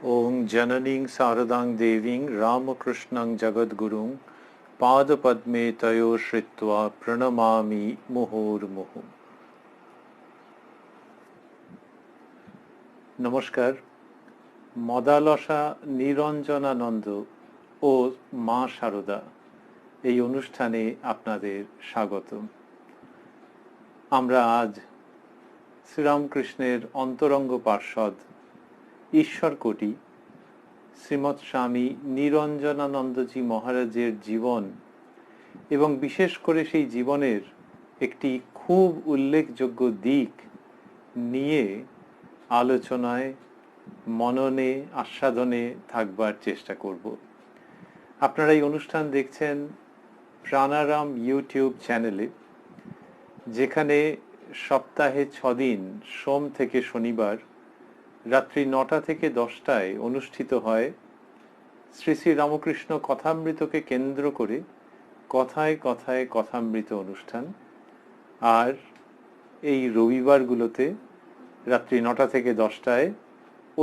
ओं जननीं शारदां देवीं रामकृष्णं जगद्गुरुं पादपद्मे तयो श्रित्वा प्रणमामि मुहुर्मुहुः। নমস্কার। মদালসা নিরঞ্জনানন্দ ও মা শারদা এই অনুষ্ঠানে আপনাদের স্বাগতম। আমরা আজ শ্রীরামকৃষ্ণের অন্তরঙ্গ পার্ষদ ঈশ্বরকোটি শ্রীমৎ স্বামী নিরঞ্জনানন্দজি মহারাজের জীবন এবং বিশেষ করে সেই জীবনের একটি খুব উল্লেখযোগ্য দিক নিয়ে আলোচনায় মননে আস্বাদনে থাকবার চেষ্টা করব। আপনারা এই অনুষ্ঠান দেখছেন প্রাণারাম ইউটিউব চ্যানেলে, যেখানে সপ্তাহে 6 দিন সোম থেকে শনিবার রাত্রি 9টা থেকে 10টায় অনুষ্ঠিত হয় শ্রী শ্রী রামকৃষ্ণ কথামৃতকে কেন্দ্র করে কথায় কথায় কথামৃত অনুষ্ঠান। আর এই রবিবারগুলোতে রাত্রি 9টা থেকে 10টায়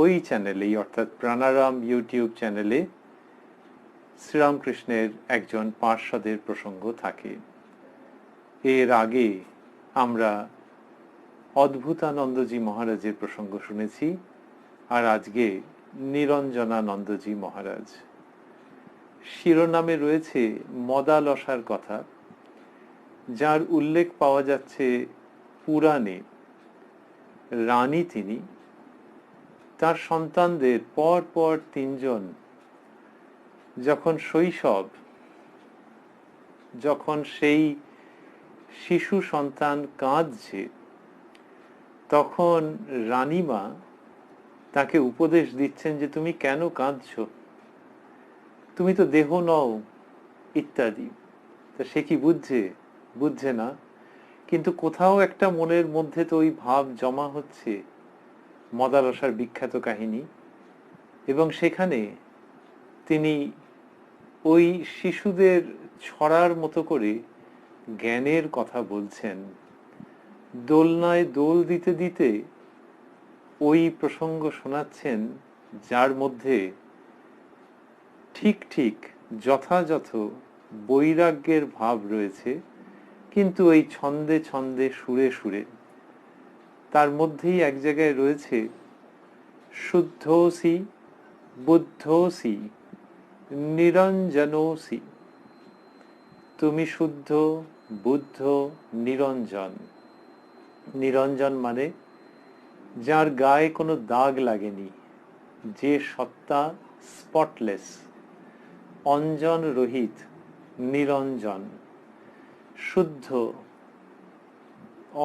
ওই চ্যানেলেই অর্থাৎ প্রাণারাম ইউটিউব চ্যানেলে শ্রীরামকৃষ্ণের একজন পার্ষদের প্রসঙ্গ থাকে। এর আগে আমরা অদ্ভুতানন্দজি মহারাজের প্রসঙ্গ শুনেছি, আর আজকে নিরঞ্জনানন্দজি মহারাজ। শিরোনামে রয়েছে মদালসার কথা, যার উল্লেখ পাওয়া যাচ্ছে পুরাণে। রানী তিনি, তার সন্তানদের পর পর 3 জন যখন শৈশব, যখন সেই শিশু সন্তান কাঁদছে, তখন রানীমা তাকে উপদেশ দিচ্ছেন যে তুমি কেন কাঁদছো, তুমি তো দেহ নও ইত্যাদি। তা সে কি বুঝছে না, কিন্তু কোথাও একটা মনের মধ্যে তো ওই ভাব জমা হচ্ছে। মদালসার বিখ্যাত কাহিনী, এবং সেখানে তিনি ওই শিশুদের ছড়ার মতো করে জ্ঞানের কথা বলছেন। দোলনায় দোল দিতে দিতে ওই প্রসঙ্গ শোনাচ্ছেন, যার মধ্যে ঠিক ঠিক যথাযথ বৈরাগ্যের ভাব রয়েছে, কিন্তু এই ছন্দে ছন্দে সুরে সুরে। তার মধ্যেই এক জায়গায় রয়েছে শুদ্ধোসি বুদ্ধোসি নিরঞ্জনোসি। তুমি শুদ্ধ, বুদ্ধ, নিরঞ্জন। নিরঞ্জন মানে যার গায়ে কোনো দাগ লাগেনি, যে সত্তা স্পটলেস, অঞ্জন রহিত, নিরঞ্জন। শুদ্ধ,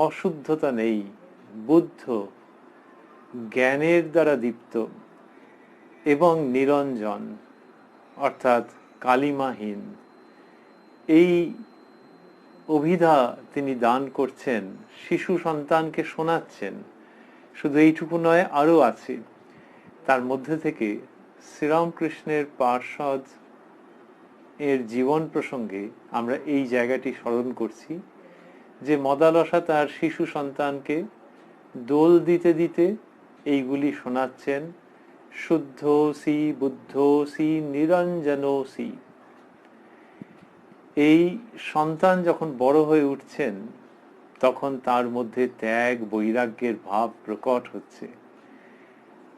অশুদ্ধতা নেই। বুদ্ধ, জ্ঞানের দ্বারা দীপ্ত। এবং নিরঞ্জন অর্থাৎ কালিমাহীন। এই অভিধা তিনি দান করছেন, শিশু সন্তানকে শোনাচ্ছেন। শুধু এইটুকু নয়, আরও আছে। তার মধ্যে থেকে শ্রীরামকৃষ্ণের পার্ষদ এর জীবন প্রসঙ্গে আমরা এই জায়গাটি স্মরণ করছি, যে মদালসা তার শিশু সন্তানকে দোল দিতে দিতে এইগুলি শোনাচ্ছেন। শুদ্ধোসি বুদ্ধোসি নিরঞ্জনোসি। এই সন্তান যখন বড় হয়ে উঠছেন, তখন তার মধ্যে ত্যাগ বৈরাগ্যের ভাব প্রকট হচ্ছে।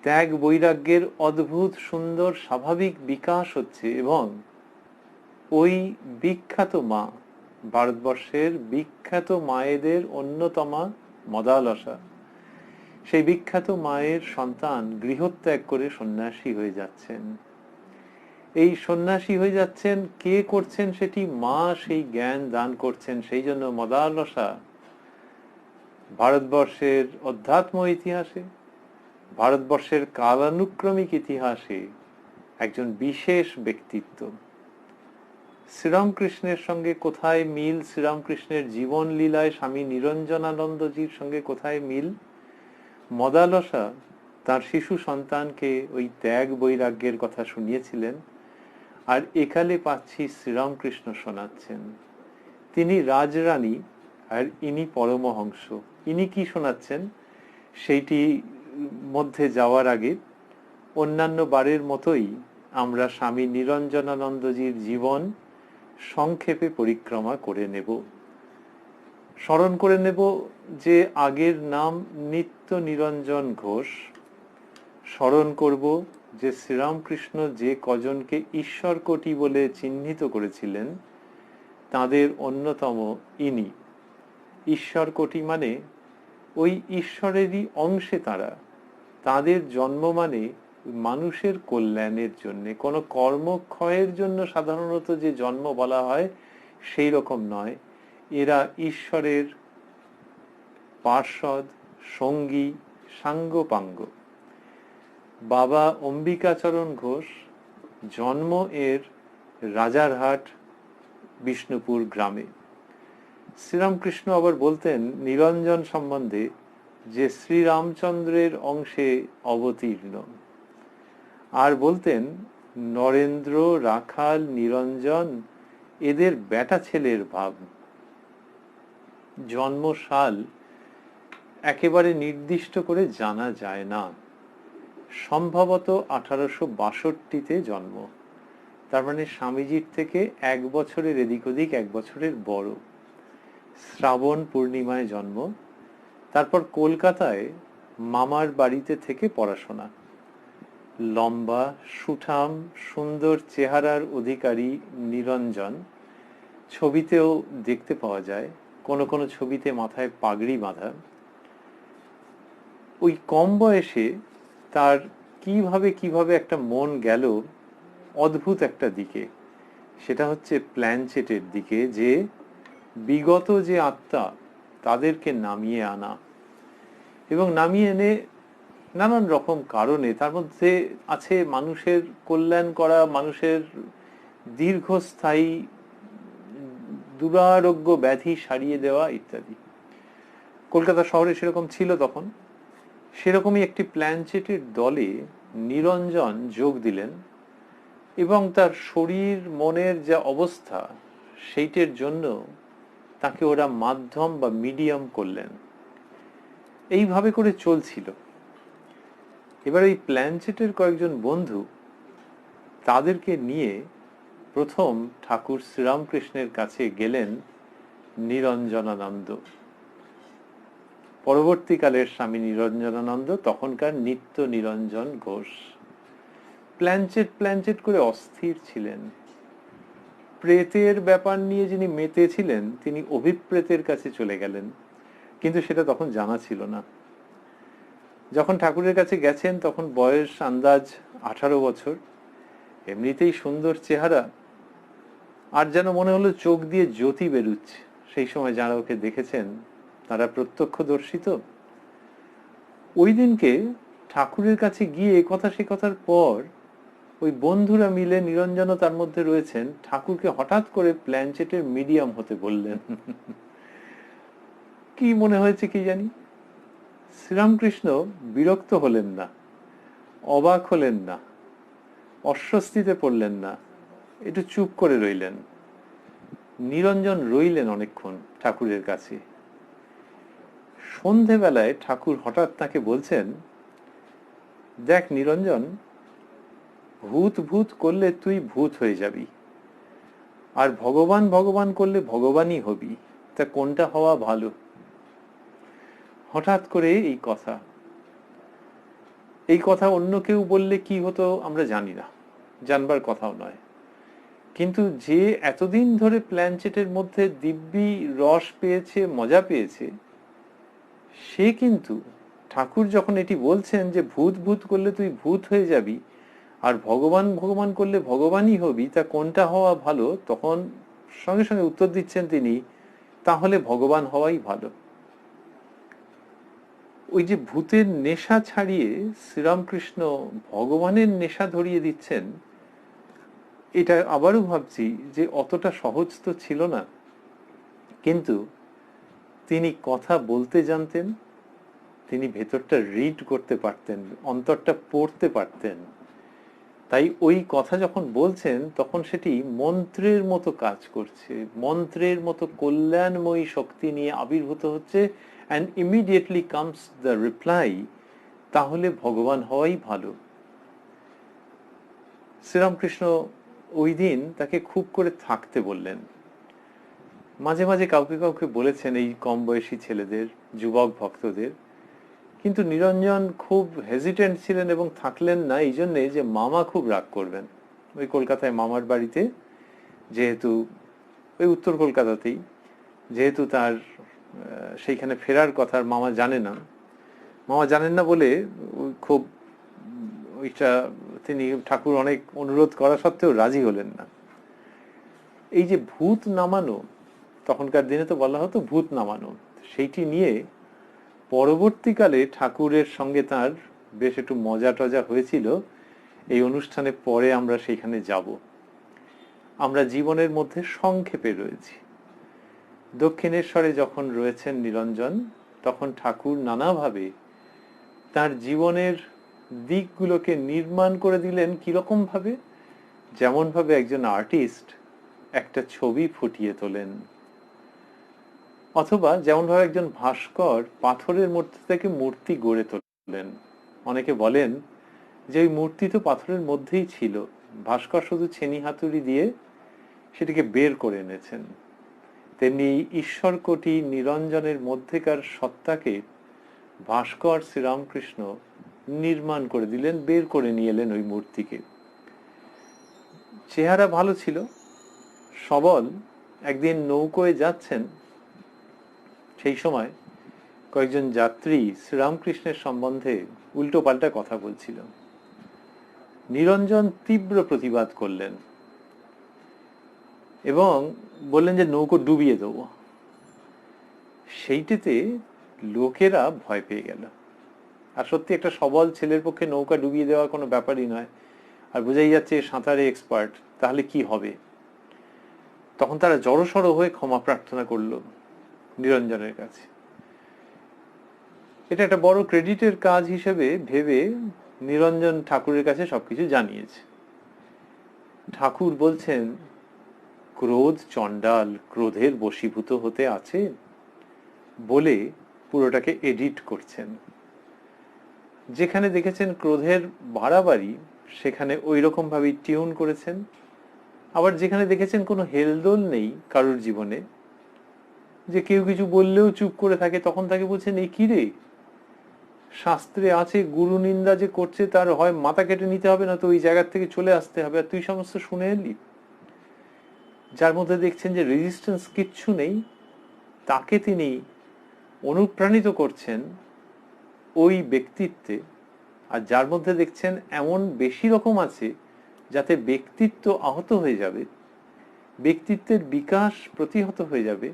ত্যাগ বৈরাগ্যের অদ্ভুত সুন্দর স্বাভাবিক বিকাশ হচ্ছে। এবং ওই বিখ্যাত মা, ভারতবর্ষের বিখ্যাত মায়েদের অন্যতমা মদালসা, সেই বিখ্যাত মায়ের সন্তান গৃহত্যাগ করে সন্ন্যাসী হয়ে যাচ্ছেন। এই সন্ন্যাসী হয়ে যাচ্ছেন, কে করছেন সেটি? মা সেই জ্ঞান দান করছেন। সেই জন্য মদালসা ভারতবর্ষের অধ্যাত্ম ইতিহাসে, ভারতবর্ষের কালানুক্রমিক ইতিহাসে একজন বিশেষ ব্যক্তিত্ব। শ্রীরামকৃষ্ণের সঙ্গে কোথায় মিল? শ্রীরামকৃষ্ণের জীবন লীলায় স্বামী নিরঞ্জনানন্দজির সঙ্গে কোথায় মিল? মদালসা তার শিশু সন্তানকে ওই ত্যাগ বৈরাগ্যের কথা শুনিয়েছিলেন, আর একালে পাচ্ছি শ্রীরামকৃষ্ণ শোনাচ্ছেন। তিনি রাজরানী আর ইনি পরমহংস। ইনি কি শোনাচ্ছেন সেইটি মধ্যে যাওয়ার আগে অন্যান্য বারের মতোই আমরা স্বামী নিরঞ্জনানন্দজির জীবন সংক্ষেপে পরিক্রমা করে নেব। স্মরণ করে নেব যে আগের নাম নিত্য নিরঞ্জন ঘোষ। স্মরণ করব যে শ্রীরামকৃষ্ণ যে কজনকে ঈশ্বর কোটি বলে চিহ্নিত করেছিলেন তাদের অন্যতম ইনি। ঈশ্বর কোটি মানে ওই ঈশ্বরেরই অংশে তারা। তাদের জন্ম মানে মানুষের কল্যাণের জন্য, কোনো কর্মক্ষয়ের জন্য সাধারণত যে জন্ম বলা হয় সেই রকম নয়। এরা ঈশ্বরের পার্ষদ, সঙ্গী, সাঙ্গপাঙ্গ। বাবা অম্বিকাচরণ ঘোষ, জন্ম এর রাজারহাট বিষ্ণুপুর গ্রামে। শ্রীরামকৃষ্ণ আবার বলতেন নিরঞ্জন সম্বন্ধে যে শ্রীরামচন্দ্রের অংশে অবতীর্ণ। আর বলতেন নরেন্দ্র, রাখাল, নিরঞ্জন এদের বেটা ছেলের ভাব। জন্মসাল একেবারে নির্দিষ্ট করে জানা যায় না, সম্ভবত 1862-তে জন্ম। তার মানে স্বামীজির থেকে 1 বছরের এদিক ওদিক, 1 বছরের বড়। শ্রাবণ পূর্ণিমায় জন্ম। তারপর কলকাতায় মামার বাড়িতে থেকে পড়াশোনা। লম্বা, সুঠাম, সুন্দর চেহারার অধিকারী নিরঞ্জন ছবিতেও দেখতে পাওয়া যায়, কোনো কোনো ছবিতে মাথায় পাগড়ি বাঁধা। ওই কম বয়সে তার কিভাবে একটা মন গেল অদ্ভুত একটা দিকে, সেটা হচ্ছে প্ল্যানচেটের দিকে, যে বিগত যে আত্মা তাদেরকে নামিয়ে আনা। এবং নামিয়ে এনে নানান রকম কারণে, তার মধ্যে আছে মানুষের কল্যাণ করা, মানুষের দীর্ঘস্থায়ী দুরারোগ্য ব্যাধি সারিয়ে দেওয়া ইত্যাদি। কলকাতা শহরে সেরকম ছিল তখন। সেরকমই একটি প্ল্যানচেটের দলে নিরঞ্জন যোগ দিলেন এবং তার শরীর মনের যা অবস্থা সেইটার জন্য তাকে ওরা মাধ্যম বা মিডিয়াম করলেন। এইভাবে করে চলছিল। এবার এই প্ল্যানচেটের কয়েকজন বন্ধু তাদেরকে নিয়ে প্রথম ঠাকুর শ্রীরামকৃষ্ণের কাছে গেলেন নিরঞ্জনানন্দ। পরবর্তীকালের স্বামী নিরঞ্জনানন্দ, তখনকার নিত্য নিরঞ্জন ঘোষ। প্ল্যানচেট করে অস্থির ছিলেন। প্রেতের ব্যাপার নিয়ে যিনি মেতেছিলেন তিনি অভিপ্রেতের কাছে চলে গেলেন, কিন্তু সেটা তখন জানা ছিল না। যখন ঠাকুরের কাছে গেছেন তখন বয়স আন্দাজ 18 বছর। এমনিতেই সুন্দর চেহারা, আর যেন মনে হলো চোখ দিয়ে জ্যোতি বেরুচ্ছে। সেই সময় যারা ওকে দেখেছেন তারা প্রত্যক্ষদর্শী তো। ওই দিনকে ঠাকুরের কাছে গিয়ে সে কথার পর ওই বন্ধুরা মিলে, নিরঞ্জনও তার মধ্যে রয়েছেন, ঠাকুরকে হঠাৎ করে প্ল্যানচেটের মিডিয়াম হতে বললেন। কি মনে হয়েছে কি জানি। শ্রীরামকৃষ্ণ বিরক্ত হলেন না, অবাক হলেন না, অস্বস্তিতে পড়লেন না, একটু চুপ করে রইলেন। নিরঞ্জন রইলেন অনেকক্ষণ ঠাকুরের কাছে। সন্ধেবেলায় ঠাকুর হঠাৎ তাকে বলছেন, দেখ নিরঞ্জন, ভূত ভূত করলে তুই ভূত হয়ে যাবি, আর ভগবান ভগবান করলে ভগবানই হবি, তা কোনটা হওয়া ভালো? হঠাৎ করে এই কথা অন্য কেউ বললে কি হতো আমরা জানি না, জানবার কথাও নয়। কিন্তু যে এতদিন ধরে প্ল্যানচেটের মধ্যে দিব্যি রস পেয়েছে, মজা পেয়েছে, সে কিন্তু ঠাকুর যখন এটি বলছেন যে ভূত ভূত করলে তুই ভূত হয়ে যাবি আর ভগবান ভগবান করলে ভগবানই হবি, তা কোনটা হওয়া ভালো, তখন সঙ্গে সঙ্গে উত্তর দিচ্ছেন তিনি, তাহলে ভগবান হওয়াই ভালো। ওই যে ভূতের নেশা ছাড়িয়ে শ্রীরামকৃষ্ণ ভগবানের নেশা ধরিয়ে দিচ্ছেন, এটা আবারও ভাবছি যে অতটা সহজ তো ছিল না। কিন্তু তিনি কথা বলতে জানতেন, তিনি ভেতরটা রিড করতে পারতেন, অন্তরটা পড়তে পারতেন। তাই ওই কথা যখন বলছেন তখন সেটি মন্ত্রের মতো কাজ করছে, মন্ত্রের মতো কল্যাণময়ী শক্তি নিয়ে আবির্ভূত হচ্ছে। and immediately comes the reply, তাহলে ভগবান হওয়াই ভালো। শ্রীরামকৃষ্ণ ওই দিন তাকে খুব করে থাকতে বললেন। মাঝে মাঝে কাউকে কাউকে বলেছেন এই কম বয়সী ছেলেদের, যুবক ভক্তদের, কিন্তু নিরঞ্জন খুব হেজিটেন্ট ছিলেন এবং থাকলেন না, এই জন্যে যে মামা খুব রাগ করবেন। ওই কলকাতায় মামার বাড়িতে, যেহেতু ওই উত্তর কলকাতাতেই, যেহেতু তার সেইখানে ফেরার কথা মামা জানে না, মামা জানেন না বলে খুব ওইটা তিনি ঠাকুর অনেক অনুরোধ করা সত্ত্বেও রাজি হলেন না। এই যে ভূত নামানো, তখনকার দিনে তো বলা হতো ভূত নামানো, সেইটি নিয়ে পরবর্তীকালে ঠাকুরের সঙ্গে তার বেশ একটু মজা টজা হয়েছিল। এই অনুষ্ঠানে পরে আমরা সেইখানে যাব। আমরা জীবনের মধ্যে সংক্ষেপে রয়েছি। দক্ষিণেশ্বরে যখন রয়েছেন নিরঞ্জন, তখন ঠাকুর নানাভাবে তার জীবনের দিকগুলোকে নির্মাণ করে দিলেন। কিরকম ভাবে? যেমন ভাবে একজন আর্টিস্ট একটা ছবি ফুটিয়ে তোলেন, অথবা যেমন ভাবে একজন ভাস্কর পাথরের মধ্যে থেকে মূর্তি গড়ে তোলেন। অনেকে বলেন যে ওই মূর্তি তো পাথরের মধ্যেই ছিল, ভাস্কর শুধু ছেনি হাতুড়ি দিয়ে সেটিকে বের করে এনেছেন। তেমনি ঈশ্বর কোটি নিরঞ্জনের মধ্যেকার সত্তাকে ভাস্কর শ্রীরামকৃষ্ণ নির্মাণ করে দিলেন, বের করে নিয়ে এলেন ওই মূর্তিকে। চেহারা ভালো ছিল, সবল। একদিন নৌকোয় যাচ্ছেন, সেই সময় কয়েকজন যাত্রী শ্রীরামকৃষ্ণের সম্বন্ধে উল্টো পাল্টা কথা বলছিল। নিরঞ্জন তীব্র প্রতিবাদ করলেন এবং বললেন যে নৌকো ডুবিয়ে দেবো। সেইটিতে লোকেরা ভয় পেয়ে গেল। আর সত্যি একটা সবল ছেলের পক্ষে নৌকা ডুবিয়ে দেওয়া কোনো ব্যাপারই নয়, আর বোঝাই যাচ্ছে সাঁতারে এক্সপার্ট, তাহলে কি হবে। তখন তারা জড়সড় হয়ে ক্ষমা প্রার্থনা করলো নিরঞ্জনের কাছে। এটা একটা বড় ক্রেডিটের কাজ হিসেবে ভেবে নিরঞ্জন ঠাকুরের কাছে সবকিছু জানিয়েছে। ঠাকুর বলছেন, ক্রোধ চণ্ডাল, ক্রোধের বশীভূত হতে আছে বলে পুরোটাকে এডিট করছেন। যেখানে দেখেছেন ক্রোধের বাড়াবাড়ি, সেখানে ওই রকম ভাবে টিউন করেছেন। আবার যেখানে দেখেছেন কোনো হেলদোল নেই কারোর জীবনে, যে কেউ কিছু বললেও চুপ করে থাকে, তখন তাকে বলছেন এই কি রে, শাস্ত্রে আছে গুরু নিন্দা যে করছে তার হয় মাথা কেটে নিতে হবে, না তো ওই জায়গা থেকে চলে আসতে হবে, আর তুই সমস্ত শুনে এলি। যার মধ্যে দেখছেন যে রেজিস্ট্যান্স কিচ্ছু নেই, তাকে তিনি অনুপ্রাণিত করছেন ওই ব্যক্তিত্বে। আর যার মধ্যে দেখছেন এমন বেশি রকম আছে যাতে ব্যক্তিত্ব আহত হয়ে যাবে, ব্যক্তিত্বের বিকাশ প্রতিহত হয়ে যাবে,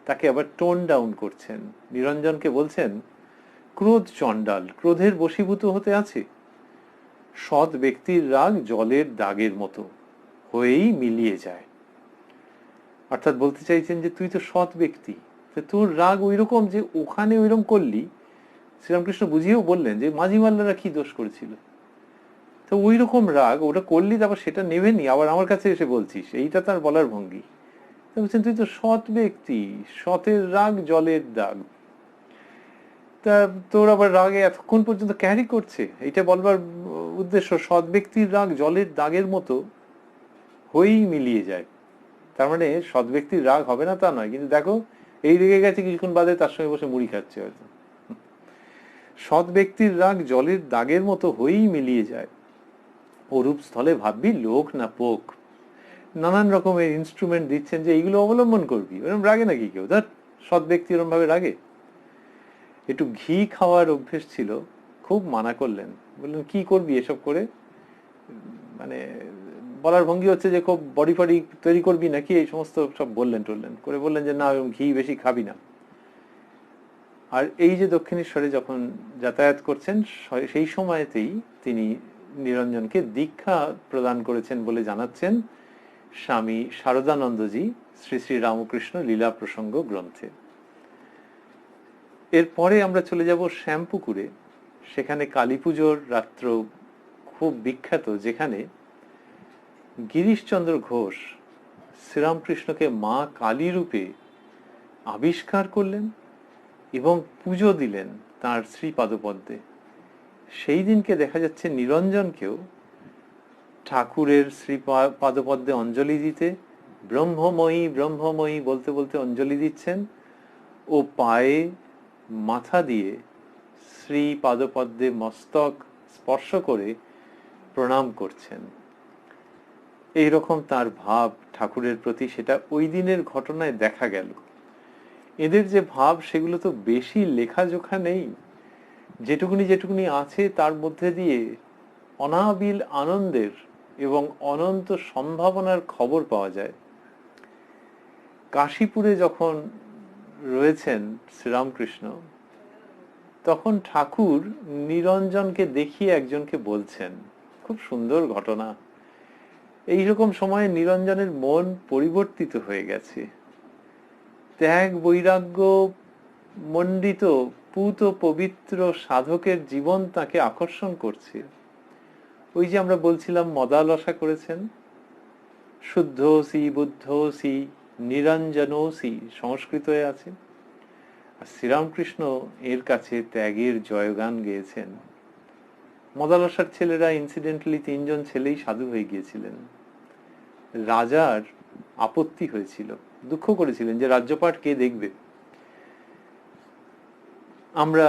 তাকে আবার টোন ডাউন করছেন। নিরঞ্জনকে বলছেন, ক্রোধ চণ্ডাল, ক্রোধের বশীভূত হতে আছে। সৎ ব্যক্তির রাগ জলের দাগের মতো হয়েই মিলিয়ে যায়। অর্থাৎ বলতে চাইছেন যে তুই তো সৎ ব্যক্তি, তোর রাগ ওই রকম যে ওখানে ওইরকম করলি। শ্রীরামকৃষ্ণ বুঝিয়েও বললেন যে মাঝি মাল্লারা কি দোষ করেছিল, তো ওই রকম রাগ ওটা করলি, তারপর সেটা নেবেনি আবার আমার কাছে এসে বলছিস, এইটা তার বলার ভঙ্গি। বলছেন তুই তো সৎ ব্যক্তি, সতের রাগ জলের দাগ। তা তোর আবার রাগে এতক্ষণ পর্যন্ত ক্যারি করছে, এইটা বলবার উদ্দেশ্য সৎ ব্যক্তির রাগ জলের দাগের মতো হয়েই মিলিয়ে যায়। তার মানে সৎ ব্যক্তির রাগ হবে না তা নয়, কিন্তু দেখো এই রেগে গেছে, কিছুক্ষণ বাদে তার সঙ্গে বসে মুড়ি খাচ্ছে হয়তো। সৎ ব্যক্তির রাগ জলের দাগের মতো হয়েই মিলিয়ে যায়। অরূপ স্থলে ভাববি লোক না পোক। নানান রকমের ইনস্ট্রুমেন্ট দিচ্ছেন যে এইগুলো অবলম্বন করবি। ওরকম রাগে নাকি কেউ? ধর, সৎ ব্যক্তি ওরকম ভাবে রাগে? একটু ঘি খাওয়ার অভ্যেস ছিল, খুব মানা করলেন, বললেন কি করবি এসব করে, মানে বলার ভঙ্গি হচ্ছে যে খুব বডি ফডি তৈরি করবি নাকি, এই সমস্ত সব বললেন টললেন করে, বললেন যে না ঘি বেশি খাবি না। আর এই যে দক্ষিণেশ্বরে যখন যাতায়াত করছেন, সেই সময়তেই তিনি নিরঞ্জনকে দীক্ষা প্রদান করেছেন বলে জানাচ্ছেন স্বামী শারদানন্দজি শ্রী শ্রী রামকৃষ্ণ লীলা প্রসঙ্গ গ্রন্থে। এরপরে আমরা চলে যাব শ্যামপুকুরে। সেখানে কালী পুজোর রাত্র খুব বিখ্যাত, যেখানে গিরিশচন্দ্র ঘোষ শ্রীরামকৃষ্ণকে মা কালী রূপে আবিষ্কার করলেন এবং পুজো দিলেন তাঁর শ্রীপাদপদ্মে। সেই দিনকে দেখা যাচ্ছে নিরঞ্জনকেও ঠাকুরের শ্রী পাদপদ্মে অঞ্জলি দিতে, ব্রহ্মময়ী ব্রহ্মময়ী বলতে বলতে অঞ্জলি দিচ্ছেন ও পায়ে মাথা দিয়ে শ্রী পাদপদ্মে মস্তক স্পর্শ করে প্রণাম করছেন। এইরকম তার ভাব ঠাকুরের প্রতি, সেটা ওই দিনের ঘটনায় দেখা গেল। এদের যে ভাব সেগুলো তো বেশি লেখাজোখা নেই, যেটুকুনি যেটুকুনি আছে তার মধ্যে দিয়ে অনাবিল আনন্দের এবং অনন্ত সম্ভাবনার খবর পাওয়া যায়। কাশীপুরে যখন রয়েছেন শ্রীরামকৃষ্ণ, তখন ঠাকুর নিরঞ্জনকে দেখিয়ে একজনকে বলছেন, খুব সুন্দর ঘটনা। এইরকম সময়ে নিরঞ্জনের মন পরিবর্তিত হয়ে গেছে, ত্যাগ বৈরাগ্য মণ্ডিত পূত পবিত্র সাধকের জীবন তাকে আকর্ষণ করছে। ওই যে আমরা বলছিলাম মদালসা করেছেন, শুদ্ধোসি বুদ্ধোসি নিরঞ্জনোসি সংস্কৃতে আছে। আর শ্রীরামকৃষ্ণ এর কাছে ত্যাগের জয়গান গেয়েছেন। মদালসার ছেলেরা ইনসিডেন্টালি 3 জন ছেলেই সাধু হয়ে গিয়েছিলেন। রাজার আপত্তি হয়েছিল, দুঃখ করেছিলেন যে রাজ্যপাট কে দেখবে। আমরা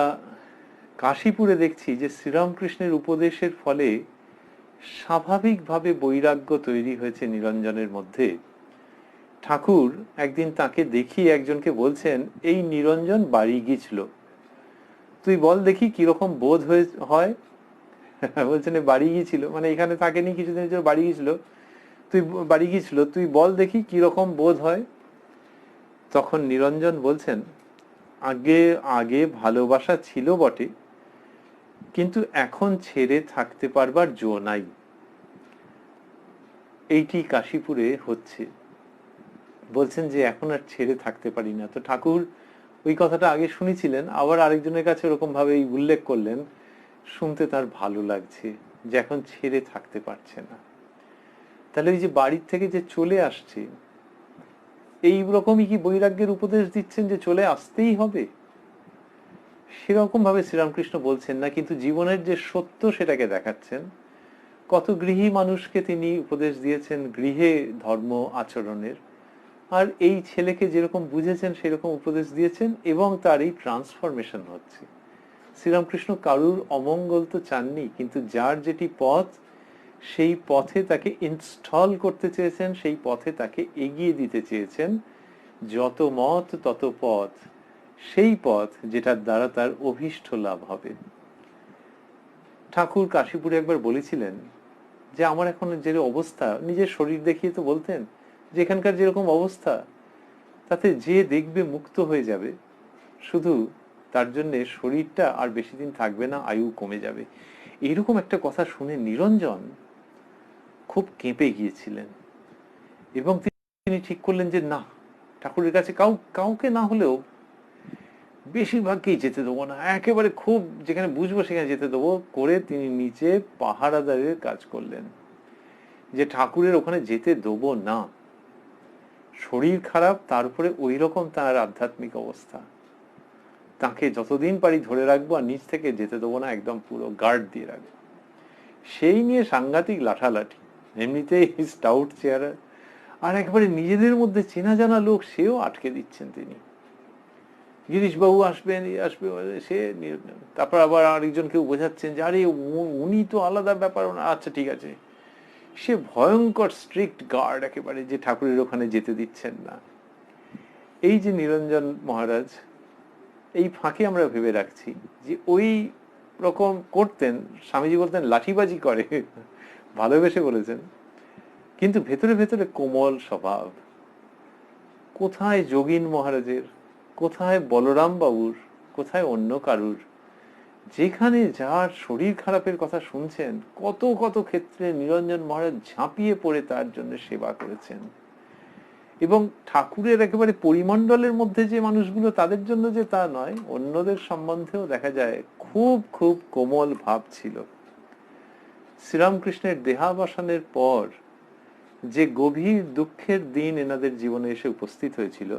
কাশীপুরে দেখছি যে শ্রীরামকৃষ্ণের উপদেশের ফলে স্বাভাবিকভাবে বৈরাগ্য তৈরি হয়েছে নিরঞ্জনের মধ্যে। ঠাকুর একদিন তাকে দেখিয়ে একজনকে বলছেন, এই নিরঞ্জন বাড়ি গিয়েছিল, তুই বল দেখি কিরকম বোধ হয়। বলছেন বাড়ি গিয়েছিল মানে এখানে থাকেনি, কিছুদিনের জন্য বাড়ি গিয়েছিল, তুই বল দেখি কিরকম বোধ হয়। তখন নিরঞ্জন বলছেন, আগে আগে ভালোবাসা ছিল বটে, কিন্তু এখন ছেড়ে থাকতে পারবার জো নাই। এইটি কাশীপুরে হচ্ছে। বলছেন যে এখন আর ছেড়ে থাকতে পারি না। তো ঠাকুর ওই কথাটা আগে শুনেছিলেন, আবার আরেকজনের কাছে ওরকম ভাবে উল্লেখ করলেন, শুনতে তার ভালো লাগছে যে এখন ছেড়ে থাকতে পারছে না। তাহলে ওই যে বাড়ির থেকে যে চলে আসছে, এই রকমই কি বৈরাগ্যের উপদেশ দিচ্ছেন যে চলে আসতেই হবে? সেরকম ভাবে শ্রীরামকৃষ্ণ বলছেন না, কিন্তু জীবনের যে সত্য সেটাকে দেখাচ্ছেন। কত গৃহী মানুষকে তিনি উপদেশ দিয়েছেন গৃহে ধর্ম আচরণের, আর এই ছেলেকে যেরকম বুঝেছেন সেরকম উপদেশ দিয়েছেন, এবং তার এই ট্রান্সফরমেশন হচ্ছে। শ্রীরামকৃষ্ণ কারুর অমঙ্গল তো চাননি, কিন্তু যার যেটি পথ সেই পথে তাকে ইনস্টল করতে চেয়েছেন, সেই পথে তাকে এগিয়ে দিতে চেয়েছেন। যত মত তত পথ, সেই পথ যেটার দ্বারা তার অভীষ্ট লাভ হবে। ঠাকুর কাশীপুরে একবার বলেছিলেন যে আমার এখন যে অবস্থা, নিজের শরীর দেখিয়ে তো বলতেন যে এখানকার যেরকম অবস্থা তাতে যে দেখবে মুক্ত হয়ে যাবে, শুধু তার জন্য শরীরটা আর বেশি দিন থাকবে না, আয়ু কমে যাবে। এরকম একটা কথা শুনে নিরঞ্জন খুব কেঁপে গিয়েছিলেন, এবং তিনি ঠিক করলেন যে না, ঠাকুরের কাছে কাউকে না হলেও বেশিরভাগকেই যেতে দেবো না, একেবারে খুব যেখানে বুঝবো সেখানে যেতে দেবো করে তিনি নিচে পাহারাদারের কাজ করলেন, যে ঠাকুরের ওখানে যেতে দেবো না। শরীর খারাপ, তার উপরে ওই রকম তার আধ্যাত্মিক অবস্থা, তাকে যতদিন পারি ধরে রাখবো আর নিচ থেকে যেতে দেবো না, একদম পুরো গার্ড দিয়ে রাখবো। সেই নিয়ে সাংঘাতিক লাঠালাঠি, এমনিতেই স্টাউট চেয়ার, আর একবারে নিজেদের মধ্যে চেনা জানা লোক সেও আটকে দিচ্ছেন তিনি, গিরিশবাবু আসবেন আসবে, সে তারপর আবার আরেকজনকে বোঝাচ্ছেন যে আরে উনি তো আলাদা ব্যাপার, আচ্ছা ঠিক আছে। সে ভয়ঙ্কর স্ট্রিক্ট গার্ড একেবারে, যে ঠাকুরের ওখানে যেতে দিচ্ছেন না। এই যে নিরঞ্জন মহারাজ, এই ফাঁকে আমরা ভেবে রাখছি যে ওই রকম করতেন, স্বামীজি বলতেন লাঠিবাজি করে, ভালোবেসে বলেছেন, কিন্তু ভেতরে ভেতরে কোমল স্বভাব। কোথায় যোগীন মহারাজের, কোথায় বলরাম বাবুর, কোথায় অন্য কারুর, যেখানে যার শরীর খারাপের কথা শুনছেন, কত কত ক্ষেত্রে নিরঞ্জন মহারাজ ঝাঁপিয়ে পড়ে তার জন্য সেবা করেছেন। এবং ঠাকুরের একেবারে পরিমণ্ডলের মধ্যে যে মানুষগুলো, তাদের জন্য যে তা নয়, অন্যদের সম্বন্ধেও দেখা যায় খুব খুব কোমল ভাব ছিল। শ্রীরামকৃষ্ণের দেহাবসানের পর যে গভীর দুঃখের দিন এনাদের জীবনে এসে উপস্থিত হয়েছিল,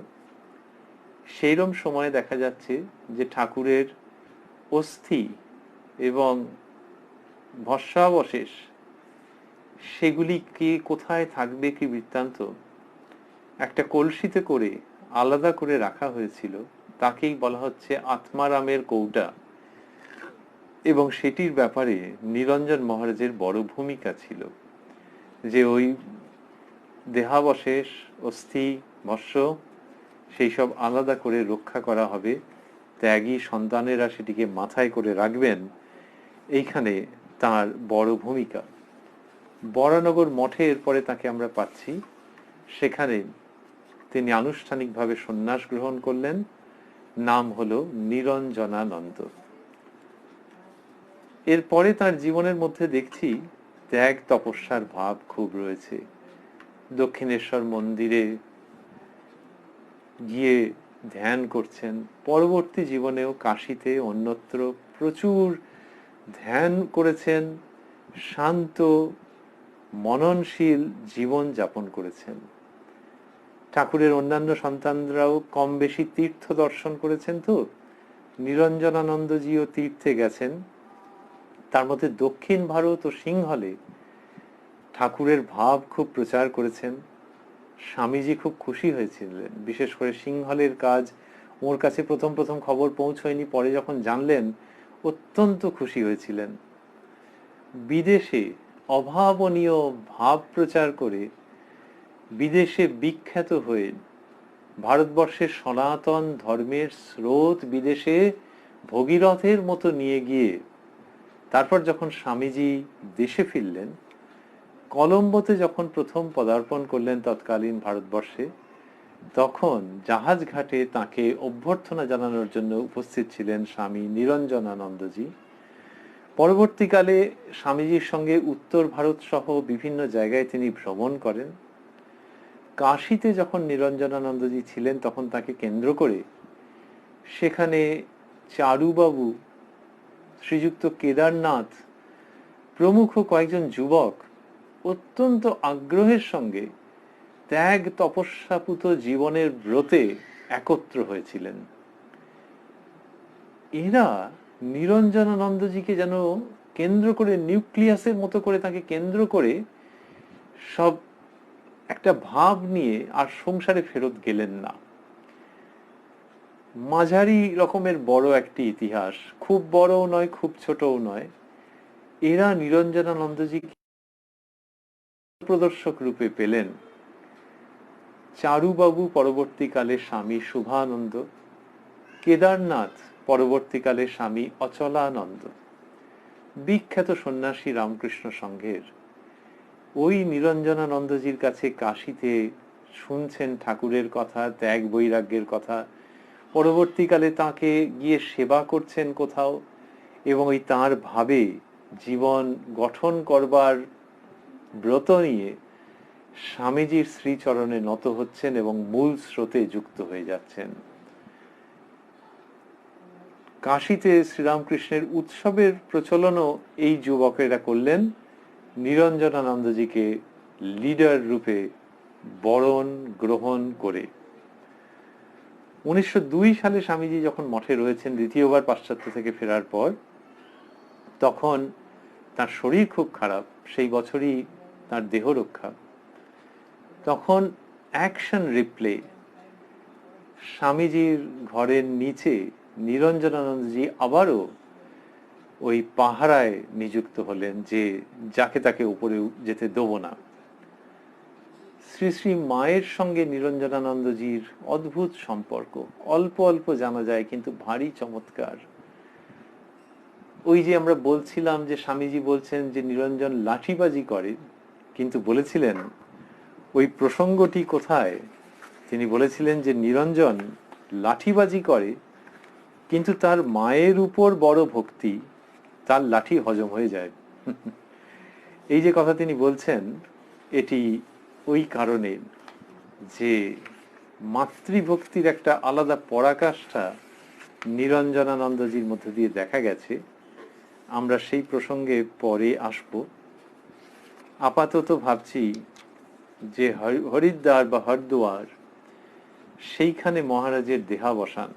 সেইরম সময় দেখা যাচ্ছে যে ঠাকুরের অস্থি এবং ভস্মাবশেষ সেগুলি কে কোথায় থাকবে কি বৃত্তান্ত একটা কলসিতে করে আলাদা করে রাখা হয়েছিল, তাকেই বলা হচ্ছে আত্মারামের কৌটা। এবং সেটির ব্যাপারে নিরঞ্জন মহারাজের বড় ভূমিকা ছিল, যে ওই দেহাবশেষ, অস্থি, ভস্ম সেই সব আলাদা করে রক্ষা করা হবে, ত্যাগী সন্তানেরা সেটিকে মাথায় করে রাখবেন। এইখানে তার বড় ভূমিকা। বরানগর মঠে এরপরে তাকে আমরা পাচ্ছি, সেখানে তিনি আনুষ্ঠানিকভাবে সন্ন্যাস গ্রহণ করলেন, নাম হলো নিরঞ্জনানন্দ। এরপরে তার জীবনের মধ্যে দেখছি ত্যাগ তপস্যার ভাব খুব রয়েছে। দক্ষিণেশ্বর মন্দিরে গিয়ে ধ্যান করছেন, পরবর্তী জীবনেও কাশীতে অন্যত্র প্রচুর ধ্যান করেছেন, শান্ত মননশীল জীবন যাপন করেছেন। ঠাকুরের অন্যান্য সন্তানরাও কম বেশি তীর্থ দর্শন করেছেন। তো নিরঞ্জনানন্দজিও তীর্থে গেছেন, তার মধ্যে দক্ষিণ ভারত ও সিংহলে ঠাকুরের ভাব খুব প্রচার করেছেন। স্বামীজি খুব খুশি হয়েছিলেন, বিশেষ করে সিংহলের কাজ ওর কাছে প্রথম প্রথম খবর পৌঁছয়নি, পরে যখন জানলেন অত্যন্ত খুশি হয়েছিলেন। বিদেশে অভাবনীয় ভাব প্রচার করে বিদেশে বিখ্যাত হয়ে ভারতবর্ষের সনাতন ধর্মের স্রোত বিদেশে ভগীরথের মতো নিয়ে গিয়ে তারপর যখন স্বামীজি দেশে ফিরলেন, কলম্বোতে যখন প্রথম পদার্পণ করলেন তৎকালীন ভারতবর্ষে, তখন জাহাজ ঘাটে তাকে অভ্যর্থনা জানানোর জন্য উপস্থিত ছিলেন স্বামী নিরঞ্জনানন্দজি। পরবর্তীকালে স্বামীজির সঙ্গে উত্তর ভারত সহ বিভিন্ন জায়গায় তিনি ভ্রমণ করেন। কাশীতে যখন নিরঞ্জনানন্দজি ছিলেন, তখন তাকে কেন্দ্র করে সেখানে চারুবাবু, শ্রীযুক্ত কেদারনাথ প্রমুখ কয়েকজন যুবক অত্যন্ত আগ্রহের সঙ্গে ত্যাগ তপস্যাপুত জীবনের ব্রতে একত্র হয়েছিলেন। এরা নিরঞ্জনানন্দজিকে যেন কেন্দ্র করে, নিউক্লিয়াসের মতো করে তাকে কেন্দ্র করে সব একটা ভাব নিয়ে আর সংসারে ফেরত গেলেন না। মাঝারি রকমের বড় একটি ইতিহাস, খুব বড়ও নয় খুব ছোটও নয়। এরা নিরঞ্জনানন্দজিকে প্রদর্শক রূপে পেলেন। চারুবাবু পরবর্তীকালে স্বামী শুভানন্দ, কেদারনাথ পরবর্তীকালে স্বামী অচলানন্দ, বিখ্যাত সন্ন্যাসী রামকৃষ্ণ সংঘের। ওই নিরঞ্জনানন্দজির কাছে কাশীতে শুনছেন ঠাকুরের কথা, ত্যাগ বৈরাগ্যের কথা, পরবর্তীকালে তাকে গিয়ে সেবা করছেন কোথাও, এবং ওই তাঁর ভাবে জীবন গঠন করবার ব্রত নিয়ে স্বামীজির শ্রীচরণে নত হচ্ছেন এবং মূল স্রোতে যুক্ত হয়ে যাচ্ছেন। কাশীতে শ্রীরামকৃষ্ণের উৎসবের প্রচলনও এই যুবকেরা করলেন, নিরঞ্জনানন্দজিকে লিডার রূপে বরণ গ্রহণ করে। 1902 সালে স্বামীজি যখন মঠে রয়েছেন দ্বিতীয়বার পাশ্চাত্য থেকে ফেরার পর, তখন তার শরীর খুব খারাপ, সেই বছরই তার দেহ রক্ষা। তখন অ্যাকশন রিপ্লে, স্বামীজির ঘরের নিচে নিরঞ্জনানন্দজি আবারও ওই পাহারায় নিযুক্ত হলেন, যে যাকে তাকে উপরে যেতে দেব না। শ্রী শ্রী মায়ের সঙ্গে নিরঞ্জনানন্দজির অদ্ভুত সম্পর্ক, অল্প অল্প জানা যায় কিন্তু ভারী চমৎকার। ওই যে আমরা বলছিলাম যে স্বামীজি বলছেন যে নিরঞ্জন লাঠিবাজি করে, কিন্তু বলেছিলেন ওই প্রসঙ্গটি কোথায়, তিনি বলেছিলেন যে নিরঞ্জন লাঠিবাজি করে কিন্তু তার মায়ের উপর বড় ভক্তি, তার লাঠি হজম হয়ে যায়। এই যে কথা তিনি বলছেন, এটি ওই কারণে যে মাতৃভক্তির একটা আলাদা পরাকাষ্ঠা নিরঞ্জনানন্দজির মধ্যে দিয়ে দেখা গেছে। আমরা সেই প্রসঙ্গে পরে আসব। আপাতত ভাবছি যে হরিদ্বার বা হরিদ্বার, সেইখানে মহারাজের দেহাবসান।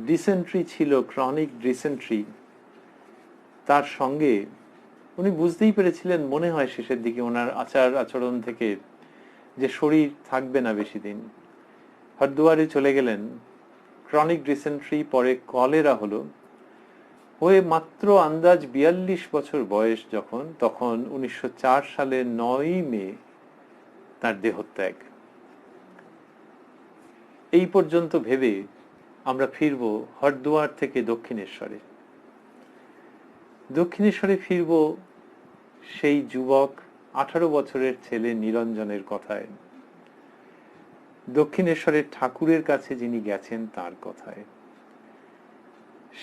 ডিসেন্ট্রি ছিল, ক্রনিক ডিসেন্ট্রি, তার সঙ্গে উনি বুঝতেই পেরেছিলেন মনে হয় শেষের দিকে ওনার আচার আচরণ থেকে যে শরীর থাকবে না বেশি দিন। হরিদ্বারে চলে গেলেন, ক্রনিক ডিসেন্ট্রি, পরে কলেরা হলো, হয়ে মাত্র আন্দাজ 42 বছর বয়স যখন, তখন 1904 সালের 9 মে তার দেহত্যাগ। এই পর্যন্ত ভেবে আমরা ফিরব হরিদ্বার থেকে দক্ষিণেশ্বরে। দক্ষিণেশ্বরে ফিরব সেই যুবক 18 বছরের ছেলে নিরঞ্জনের কথায়, দক্ষিণেশ্বরের ঠাকুরের কাছে যিনি গেছেন তার কথায়।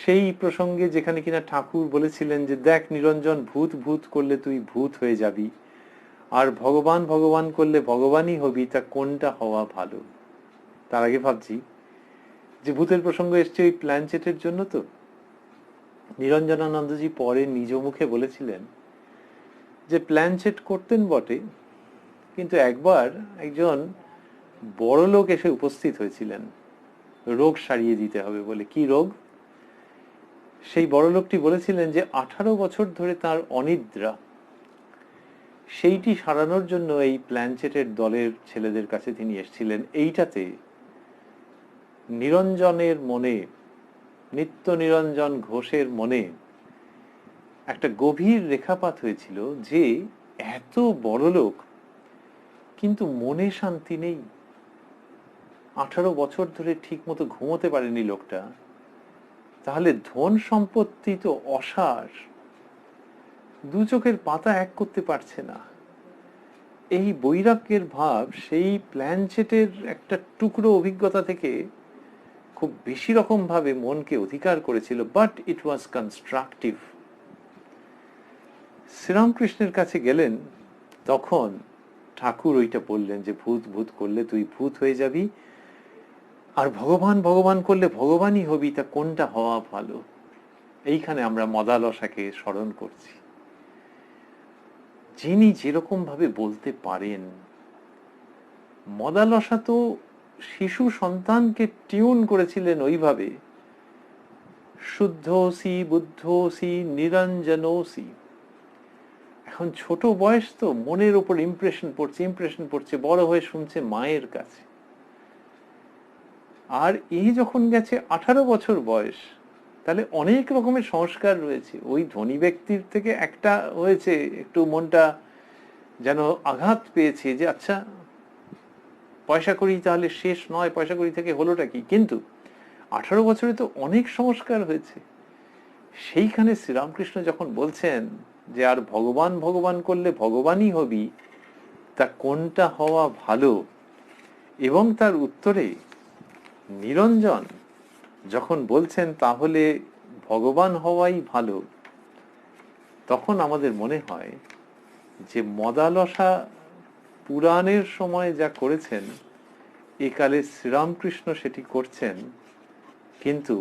সেই প্রসঙ্গে যেখানে কিনা ঠাকুর বলেছিলেন যে দেখ নিরঞ্জন, ভূত ভূত করলে তুই ভূত হয়ে যাবি, আর ভগবান ভগবান করলে ভগবানই হবি, তা কোনটা হওয়া ভালো। তার আগে ভাবছি যে ভূতের প্রসঙ্গ এসছে ওই প্ল্যানচেটের জন্য। তো নিরঞ্জনানন্দজি পরে নিজ মুখে বলেছিলেন যে প্ল্যানচেট করতেন বটে, কিন্তু একবার একজন বড় লোক এসে উপস্থিত হয়েছিলেন রোগ সারিয়ে দিতে হবে বলে। কি রোগ? সেই বড় লোকটি বলেছিলেন যে 18 বছর ধরে তার অনিদ্রা, সেইটি সারানোর জন্য এই প্ল্যানচেটের দলের ছেলেদের কাছে তিনি এসেছিলেন। এইটাতে নিরঞ্জনের মনে, নিত্য নিরঞ্জন ঘোষের মনে একটা গভীর রেখাপাত হয়েছিল যে এত বড় লোক কিন্তু মনে শান্তি নেই। 18 বছর ধরে ঠিক মতো ঘুমোতে পারেনি লোকটা, তাহলে ধন সম্পত্তি তো অসার, দু চোখের পাতা এক করতে পারছে না। এই বৈরাগ্যের ভাব সেই প্ল্যানচেটের একটা টুকরো অভিজ্ঞতা থেকে খুব বেশি রকম ভাবে মনকে অধিকার করেছিল, বাট ইট ওয়াজ কনস্ট্রাকটিভ। শ্রীরামকৃষ্ণের কাছে গেলেন, তখন ঠাকুর ওইটা বললেন যে ভূত ভূত করলে তুই ভূত হয়ে যাবি, আর ভগবান ভগবান করলে ভগবানই হবি, তা কোনটা হওয়া ভালো। এইখানে আমরা মদালসাকে স্মরণ করছি, যিনি যেরকম ভাবে বলতে পারেন। মদালসা তো শিশু সন্তানকে টিউন করেছিলেন ওইভাবে, শুদ্ধোসি বুদ্ধোসি নিরঞ্জনোসি। এখন ছোট বয়স তো, মনের উপর ইমপ্রেশন পড়ছে, বড় হয়ে শুনছে মায়ের কাছে। আর এই যখন গেছে 18 বছর বয়স, তাহলে অনেক রকমের সংস্কার রয়েছে। ওই ধনী ব্যক্তির থেকে একটা হয়েছে, একটু মনটা যেন আঘাত পেয়েছে যে আচ্ছা পয়সা করি তাহলে শেষ নয়, পয়সা করি থেকে হলোটা কি। কিন্তু 18 বছরে তো অনেক সংস্কার হয়েছে। সেইখানে শ্রীরামকৃষ্ণ যখন বলছেন যে আর ভগবান ভগবান করলে ভগবানই হবি, তা কোনটা হওয়া ভালো, এবং তার উত্তরে নিরঞ্জন যখন বলছেন তাহলে ভগবান হওয়াই ভালো, তখন আমাদের মনে হয় যে মদালসা পুরাণের সময় যা করেছেন, একালে শ্রীরামকৃষ্ণ সেটি করছেন, কিন্তু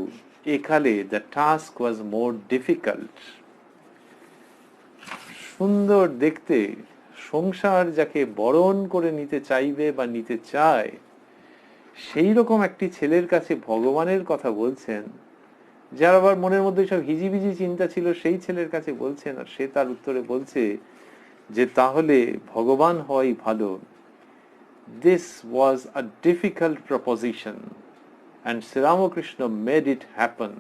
একালে the task was more difficult. সুন্দর দেখতে সংসার যাকে বরণ করে নিতে চাইবে বা নিতে চায়, সেই রকম একটি ছেলের কাছে ভগবানের কথা বলছেন, যার আবার মনের মধ্যে সব হিজিবিজি চিন্তা ছিল, সেই ছেলের কাছে বলছেন, আর সে তার উত্তরে বলছে যে তাহলে ভগবান হওয়াই ভালো। This was a difficult proposition and Sri Ramakrishna made it happen.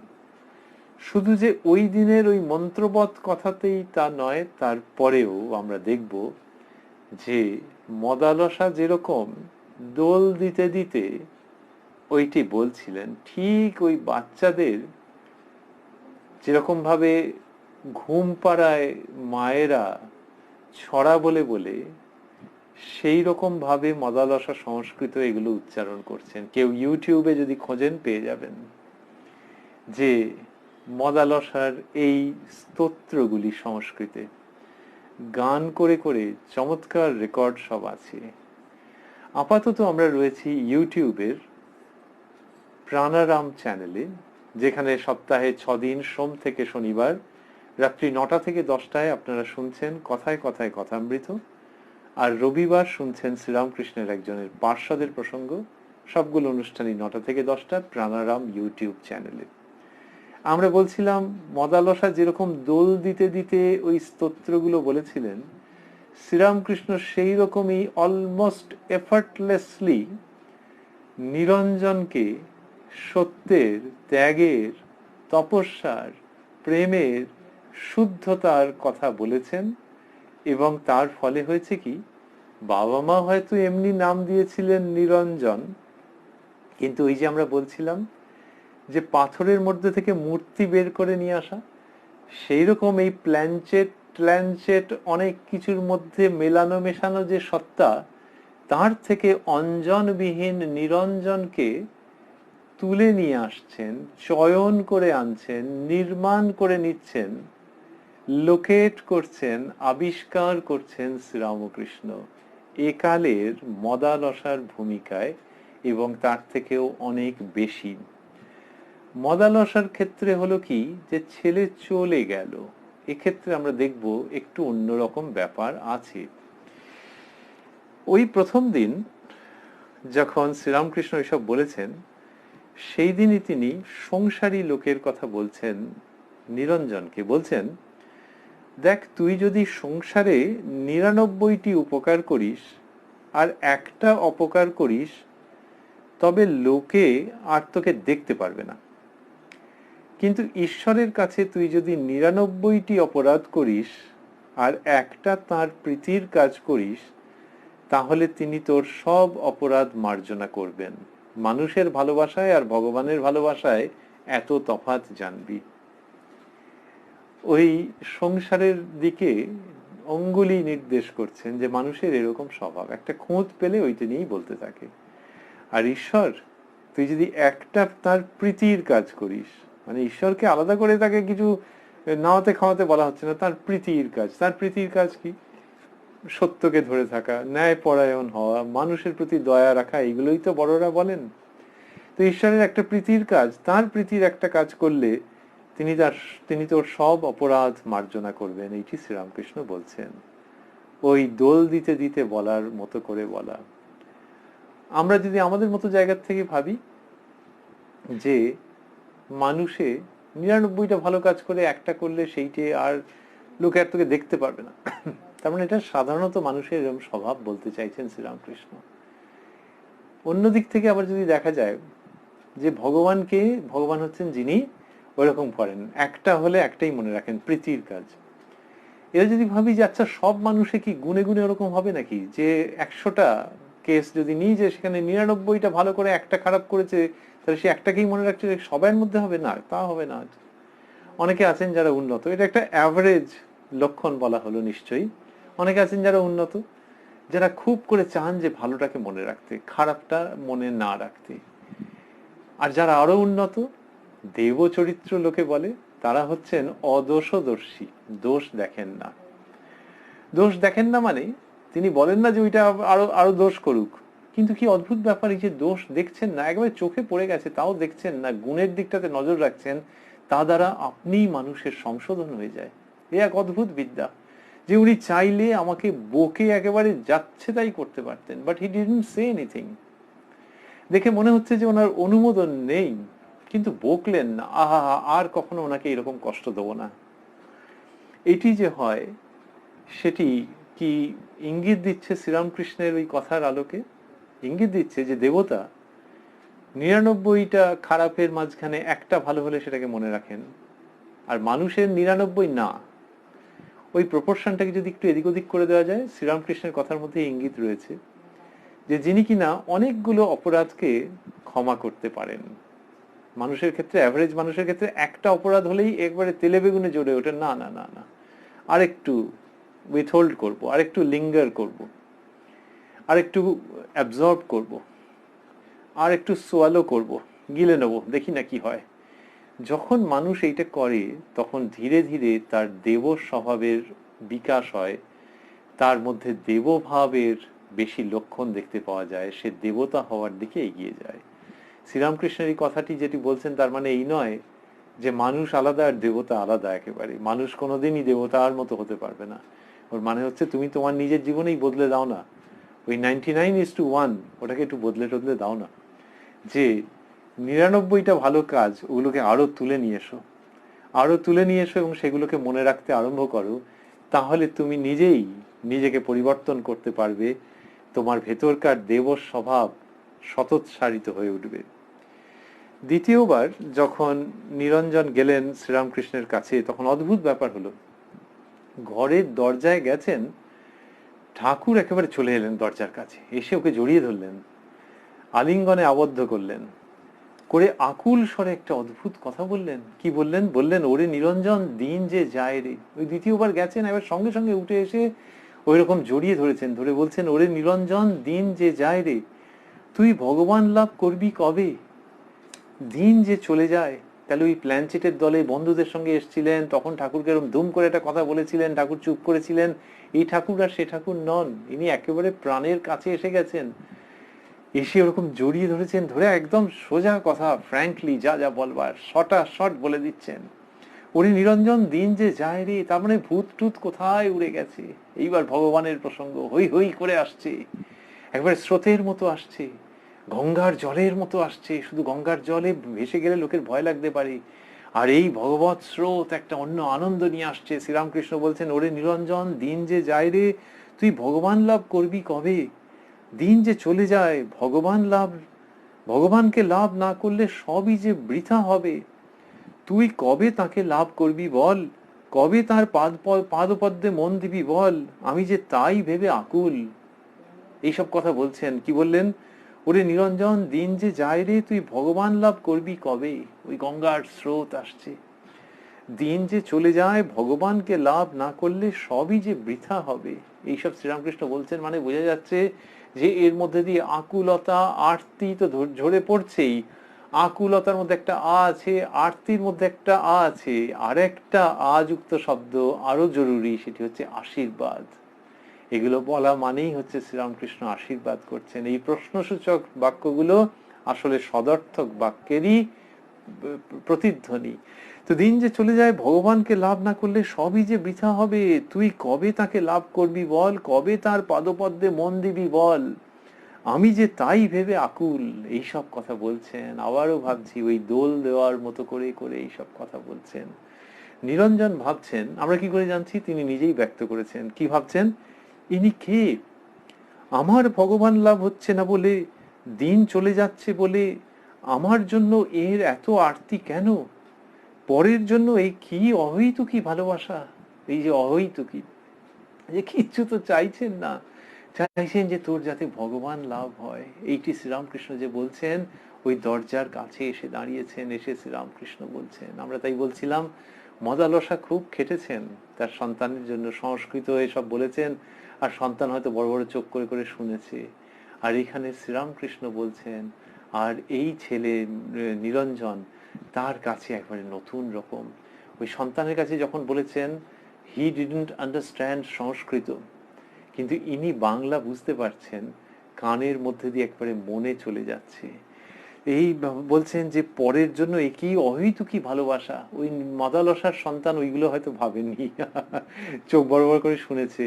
শুধু যে ওই দিনের ওই মন্ত্রবৎ কথাতেই তা নয়, তারপরেও আমরা দেখব যে মদালসা যেরকম দোল দিতে দিতে ওইটি বলছিলেন, ঠিক ওই বাচ্চাদের যেরকম ভাবে ঘুম পাড়ায় মায়েরা ছড়া বলে বলে, সেই রকম ভাবে মদালসা সংস্কৃত এগুলো উচ্চারণ করছেন। কেউ ইউটিউবে যদি খোঁজেন পেয়ে যাবেন যে মদালসার এই স্তোত্রগুলি সংস্কৃতে গান করে করে চমৎকার রেকর্ড সব আছে। আপাতত আমরা রয়েছি ইউটিউবের প্রাণারাম চ্যানেলে, যেখানে সপ্তাহে 6 দিন সোম থেকে শনিবার রাত্রি 9টা থেকে 10টায় আপনারা শুনছেন কথায় কথায় কথামৃত, আর রবিবার শুনছেন শ্রীরামকৃষ্ণের একজনের পার্ষদের প্রসঙ্গ। সবগুলো অনুষ্ঠানই 9টা থেকে 10টা প্রাণারাম ইউটিউব চ্যানেলে। আমরা বলছিলাম মদালসা যেরকম দোল দিতে দিতে ওই স্তোত্রগুলো বলেছিলেন, শ্রীরামকৃষ্ণ সেই রকমই অলমোস্ট এফার্টলেসলি নিরঞ্জনকে সত্যের, ত্যাগের, তপস্যার, প্রেমের, শুদ্ধতার কথা বলেছেন। এবং তার ফলে হয়েছে কি, বাবা মা হয়তো এমনি নাম দিয়েছিলেন নিরঞ্জন, কিন্তু ওই যে আমরা বলছিলাম যে পাথরের মধ্যে থেকে মূর্তি বের করে নিয়ে আসা, সেই রকম এই প্ল্যানচেট অনেক কিছুর মধ্যে মেলানো মেশানো যে সত্তা, তার থেকে অঞ্জনবিহীন নিরঞ্জনকে তুলে নিয়ে আসছেন, চয়ন করে আনছেন, নির্মাণ করে নিচ্ছেন, লোকেট করছেন, আবিষ্কার করছেন শ্রীরামকৃষ্ণ একালের মদালসার ভূমিকায়, এবং তার থেকেও অনেক বেশি। মদালসার ক্ষেত্রে হলো কি, যে ছেলে চলে গেল, এক্ষেত্রে আমরা দেখব একটু অন্যরকম ব্যাপার আছে। ওই প্রথম দিন যখন শ্রীরামকৃষ্ণ এসব বলেছেন, সেই দিনই তিনি সংসারী লোকের কথা বলছেন নিরঞ্জনকে। বলছেন, দেখ, তুই যদি সংসারে ৯৯টি উপকার করিস আর একটা অপকার করিস, তবে লোকে আর তোকে দেখতে পারবে না। কিন্তু ঈশ্বরের কাছে তুই যদি ৯৯টি অপরাধ করিস আর একটা তার প্রীতির কাজ করিস, তাহলে তিনি তোর সব অপরাধ মার্জনা করবেন। মানুষের ভালোবাসায় আর ভগবানের ভালোবাসায় এত তফাৎ জানবি। ওই সংসারের দিকে অঙ্গুলি নির্দেশ করছেন যে মানুষের এরকম স্বভাব, একটা খুঁত পেলে ওইটা নিয়েই বলতে থাকে। আর ঈশ্বর, তুই যদি একটা তার প্রীতির কাজ করিস, মানে ঈশ্বরকে আলাদা করে তাকে কিছু নাওয়াতে খাওয়াতে বলা হচ্ছে না, তার প্রীতির কাজ। তার প্রীতির কাজ কি? সত্যকে ধরে থাকা, ন্যায় পরায়ণ হওয়া, মানুষের প্রতি দয়া রাখা, এগুলোই তো বড়রা বলেন। তো ঈশ্বরের একটা প্রীতির কাজ, তার প্রীতির একটা কাজ করলে তিনি তোর সব অপরাধ মার্জনা করবেন, এইটি শ্রীরামকৃষ্ণ বলছেন। ওই দোল দিতে দিতে বলার মতো করে বলা। আমরা যদি আমাদের মতো জায়গা থেকে ভাবি যে মানুষে ৯৯টা ভালো কাজ করে একটা করলে সেইটে আর লোকে আর তোকে দেখতে পারবে না, তার মানে এটা সাধারণত মানুষের এরকম স্বভাব বলতে চাইছেন শ্রীরামকৃষ্ণ। অন্যদিক থেকে আবার যদি দেখা যায় যে ভগবান হচ্ছেন যিনি ওইরকম করেন, একটা হলে একটাই মনে রাখেন, প্রীতির কাজ। এরা যদি ভাবি যে আচ্ছা, সব মানুষে কি গুনে গুনে ওরকম হবে নাকি, যে ১০০টা কেস যদি নিই, যে সেখানে ৯৯টা ভালো করে একটা খারাপ করেছে, তাহলে সে একটাকেই মনে রাখছে, সবার মধ্যে হবে না, তা হবে না। অনেকে আছেন যারা উন্নত, এটা একটা অ্যাভারেজ লক্ষণ বলা হলো নিশ্চয়ই। অনেকে আছেন যারা উন্নত, যারা খুব করে চান যে ভালোটাকে মনে রাখতে, খারাপটা মনে না রাখতে। আর যারা আরো উন্নত, দেব চরিত্র লোকে বলে, তারা হচ্ছেন অদোষদর্শী, দোষ দেখেন না। দোষ দেখেন না মানে তিনি বলেন না যে ওইটা আরো দোষ করুক, কিন্তু কি অদ্ভুত ব্যাপার, এই যে দোষ দেখছেন না, একেবারে চোখে পড়ে গেছে তাও দেখছেন না, গুণের দিকটাতে নজর রাখছেন, তা দ্বারা আপনিই মানুষের সংশোধন হয়ে যায়। এ এক অদ্ভুত বিদ্যা, যে উনি চাইলে আমাকে বকে একেবারে যাচ্ছে তাই করতে পারতেন, but he didn't say anything. দেখে মনে হচ্ছে যে ওনার অনুমোদন নেই, কিন্তু বকলেন না, আহা, আর কখনো ওনাকে এরকম কষ্ট দেবো না। এটি যে হয়, সেটি কি ইঙ্গিত দিচ্ছে শ্রীরামকৃষ্ণের ওই কথার আলোকে? ইঙ্গিত দিচ্ছে যে দেবতা ৯৯টা খারাপের মাঝখানে একটা ভালো হলে সেটাকে মনে রাখেন, আর মানুষের ৯৯ না। ওই প্রপোর্শনটাকে যদি একটু এদিক ওদিক করে দেওয়া যায়, শ্রীরামকৃষ্ণের কথার মধ্যে ইঙ্গিত রয়েছে যে যিনি কিনা অনেকগুলো অপরাধকে ক্ষমা করতে পারেন। মানুষের ক্ষেত্রে, অ্যাভারেজ মানুষের ক্ষেত্রে একটা অপরাধ হলেই একবারে তেলে বেগুনে জ্বলে ওঠে, না না না না, আরেকটু উইথহোল্ড করব, আরেকটু লিঙ্গার করব, আরেকটু অ্যাবজর্ব করব, আর একটু সোয়ালো করব, গিলে নেব, দেখি না কি হয়। যখন মানুষ এইটা করে, তখন ধীরে ধীরে তার দেব স্বভাবের বিকাশ হয়, তার মধ্যে দেবভাবের বেশি লক্ষণ দেখতে পাওয়া যায়, সে দেবতা হওয়ার দিকে এগিয়ে যায়। শ্রীরামকৃষ্ণের এই কথাটি যেটি বলছেন, তার মানে এই নয় যে মানুষ আলাদা আর দেবতা আলাদা, একেবারে মানুষ কোনোদিনই দেবতার মতো হতে পারবে না। ওর মানে হচ্ছে তুমি তোমার নিজের জীবনেই বদলে দাও না, ওই 99:1 ওটাকে একটু বদলে টদলে দাও না, যে ৯৯টা ভালো কাজ ওগুলোকে আরো তুলে নিয়ে এসো, আরো তুলে নিয়ে এসো এবং সেগুলোকে মনে রাখতে আরম্ভ করো, তাহলে তুমি নিজেই নিজেকে পরিবর্তন করতে পারবে, তোমার ভেতরকার দেবর স্বভাব শতোৎসারিত হয়ে উঠবে। দ্বিতীয়বার যখন নিরঞ্জন গেলেন শ্রীরামকৃষ্ণের কাছে, তখন অদ্ভুত ব্যাপার হলো, ঘরের দরজায় গেছেন, ঠাকুর একেবারে চলে এলেন দরজার কাছে, এসে ওকে জড়িয়ে ধরলেন, আলিঙ্গনে আবদ্ধ করলেন, করে আকুল স্বরে একটা অদ্ভুত কথা বললেন। কি বললেন? বললেন, ওরে নিরঞ্জন, দিন যে যায় রে। ওই দ্বিতীয়বার গেছেন, এবার সঙ্গে সঙ্গে উঠে এসে ওই রকম জড়িয়ে ধরেছেন, ধরে বলছেন, ওরে নিরঞ্জন, দিন যে যায় রে, তুই ভগবান লাভ করবি কবে? দিন যে চলে যায়। তাহলে ওই প্ল্যানচেটের দলে বন্ধুদের সঙ্গে এসেছিলেন, তখন ঠাকুরকে এরকম দুম করে একটা কথা বলেছিলেন, ঠাকুর চুপ করেছিলেন। এই ঠাকুর আর সে ঠাকুর নন, ইনি একেবারে প্রাণের কাছে এসে গেছেন, এসে ওরকম জড়িয়ে ধরেছেন, ধরে একদম সোজা কথা, ফ্র্যাঙ্কলি যা যা বলবার শটা শট বলে দিচ্ছেন। ওরে নিরঞ্জন, দিন যে যায় রে, তার মানে ভূত টুত কোথায় উড়ে গেছে, এইবার ভগবানের প্রসঙ্গ হই হই করে আসছে, একবারে স্রোতের মতো আসছে, গঙ্গার জলের মতো আসছে। শুধু গঙ্গার জলে ভেসে গেলে লোকের ভয় লাগতে পারে, আর এই ভগবৎ স্রোত একটা অন্য আনন্দ নিয়ে আসছে। শ্রীরামকৃষ্ণ বলছেন, ওরে নিরঞ্জন, দিন যে যায় রে, তুই ভগবান লাভ করবি কবে? দিন যে চলে যায়, ভগবানকে লাভ না করলে সবই যে বৃথা হবে। তুই কবে তাকে লাভ করবি বল, কবে তার পাদপদ্মে মন দিবি বল, আমি যে তাই ভেবে আকুল। এইসব কথা বলছেন। কি বললেন? ওরে নিরঞ্জন, দিন যে যায় রে, তুই ভগবান লাভ করবি কবে? ওই গঙ্গার স্রোত আসছে, দিন যে চলে যায়, ভগবানকে লাভ না করলে সবই যে বৃথা হবে। এইসব শ্রীরামকৃষ্ণ বলছেন, মানে বোঝা যাচ্ছে যে এর মধ্যে দিয়ে আকুলতা, আরতি তো ঝরে পড়ছেই। আকুলতার মধ্যে একটা আ আছে, আরতির মধ্যে একটা আ আছে, আর একটা আ যুক্ত শব্দ আরো জরুরি, সেটি হচ্ছে আশীর্বাদ। এগুলো বলা মানেই হচ্ছে শ্রীরামকৃষ্ণ আশীর্বাদ করছেন। এই প্রশ্নসূচক বাক্যগুলো আসলে সদর্থক বাক্যেরই প্রতিধ্বনি। তো দিন যে চলে যায়, ভগবানকে লাভ না করলে সবই যে বৃথা হবে। তুই কবে তাকে লাভ করবি বল, কবে তার পাদপদ্মে মন দিবি বল, আমি যে তাই ভেবে আকুল। এইসব কথা বলছেন। আবারও ভাবছি, ওই দোল দেওয়ার মতো করে করে এইসব কথা বলছেন। নিরঞ্জন ভাবছেন, আমরা কি করে জানছি? তিনি নিজেই ব্যক্ত করেছেন। কি ভাবছেন? ইনি কে? আমার ভগবান লাভ হচ্ছে না বলে, দিন চলে যাচ্ছে বলে, আমার জন্য এর এত আরতি কেন? পরের জন্য এই কি অহৈতুকী ভালোবাসা, এই যে অহৈতুকী, যে কিচ্ছু তো চাইছেন না, চাইছেন যে তোর যাতে ভগবান লাভ হয়। এইটি শ্রীরামকৃষ্ণ যে বলছেন, ওই দরজার কাছে এসে দাঁড়িয়েছেন, এসে শ্রীরামকৃষ্ণ বলছেন। আমরা তাই বলছিলাম, মদালসা খুব খেটেছেন তার সন্তানের জন্য, সংস্কৃত এসব বলেছেন, আর সন্তান হয়তো বড় বড় চোখ করে করে শুনেছে। আর এখানে শ্রীরামকৃষ্ণ বলছেন, আর এই ছেলে নিরঞ্জন তার কাছে একবারে নতুন রকম। ওই সন্তানের কাছে যখন বলেছেন, হি ডিডন্ট আন্ডারস্ট্যান্ড সংস্কৃত, কিন্তু ইনি বাংলা বুঝতে পারছেন, কানের মধ্যে দিয়ে একবারে মনে চলে যাচ্ছে। এই বলছেন যে পরের জন্য একই অহৈতুকী ভালোবাসা। ওই মদালসার সন্তান ওইগুলো হয়তো ভাবেননি, চোখ বড় বড় করে শুনেছে।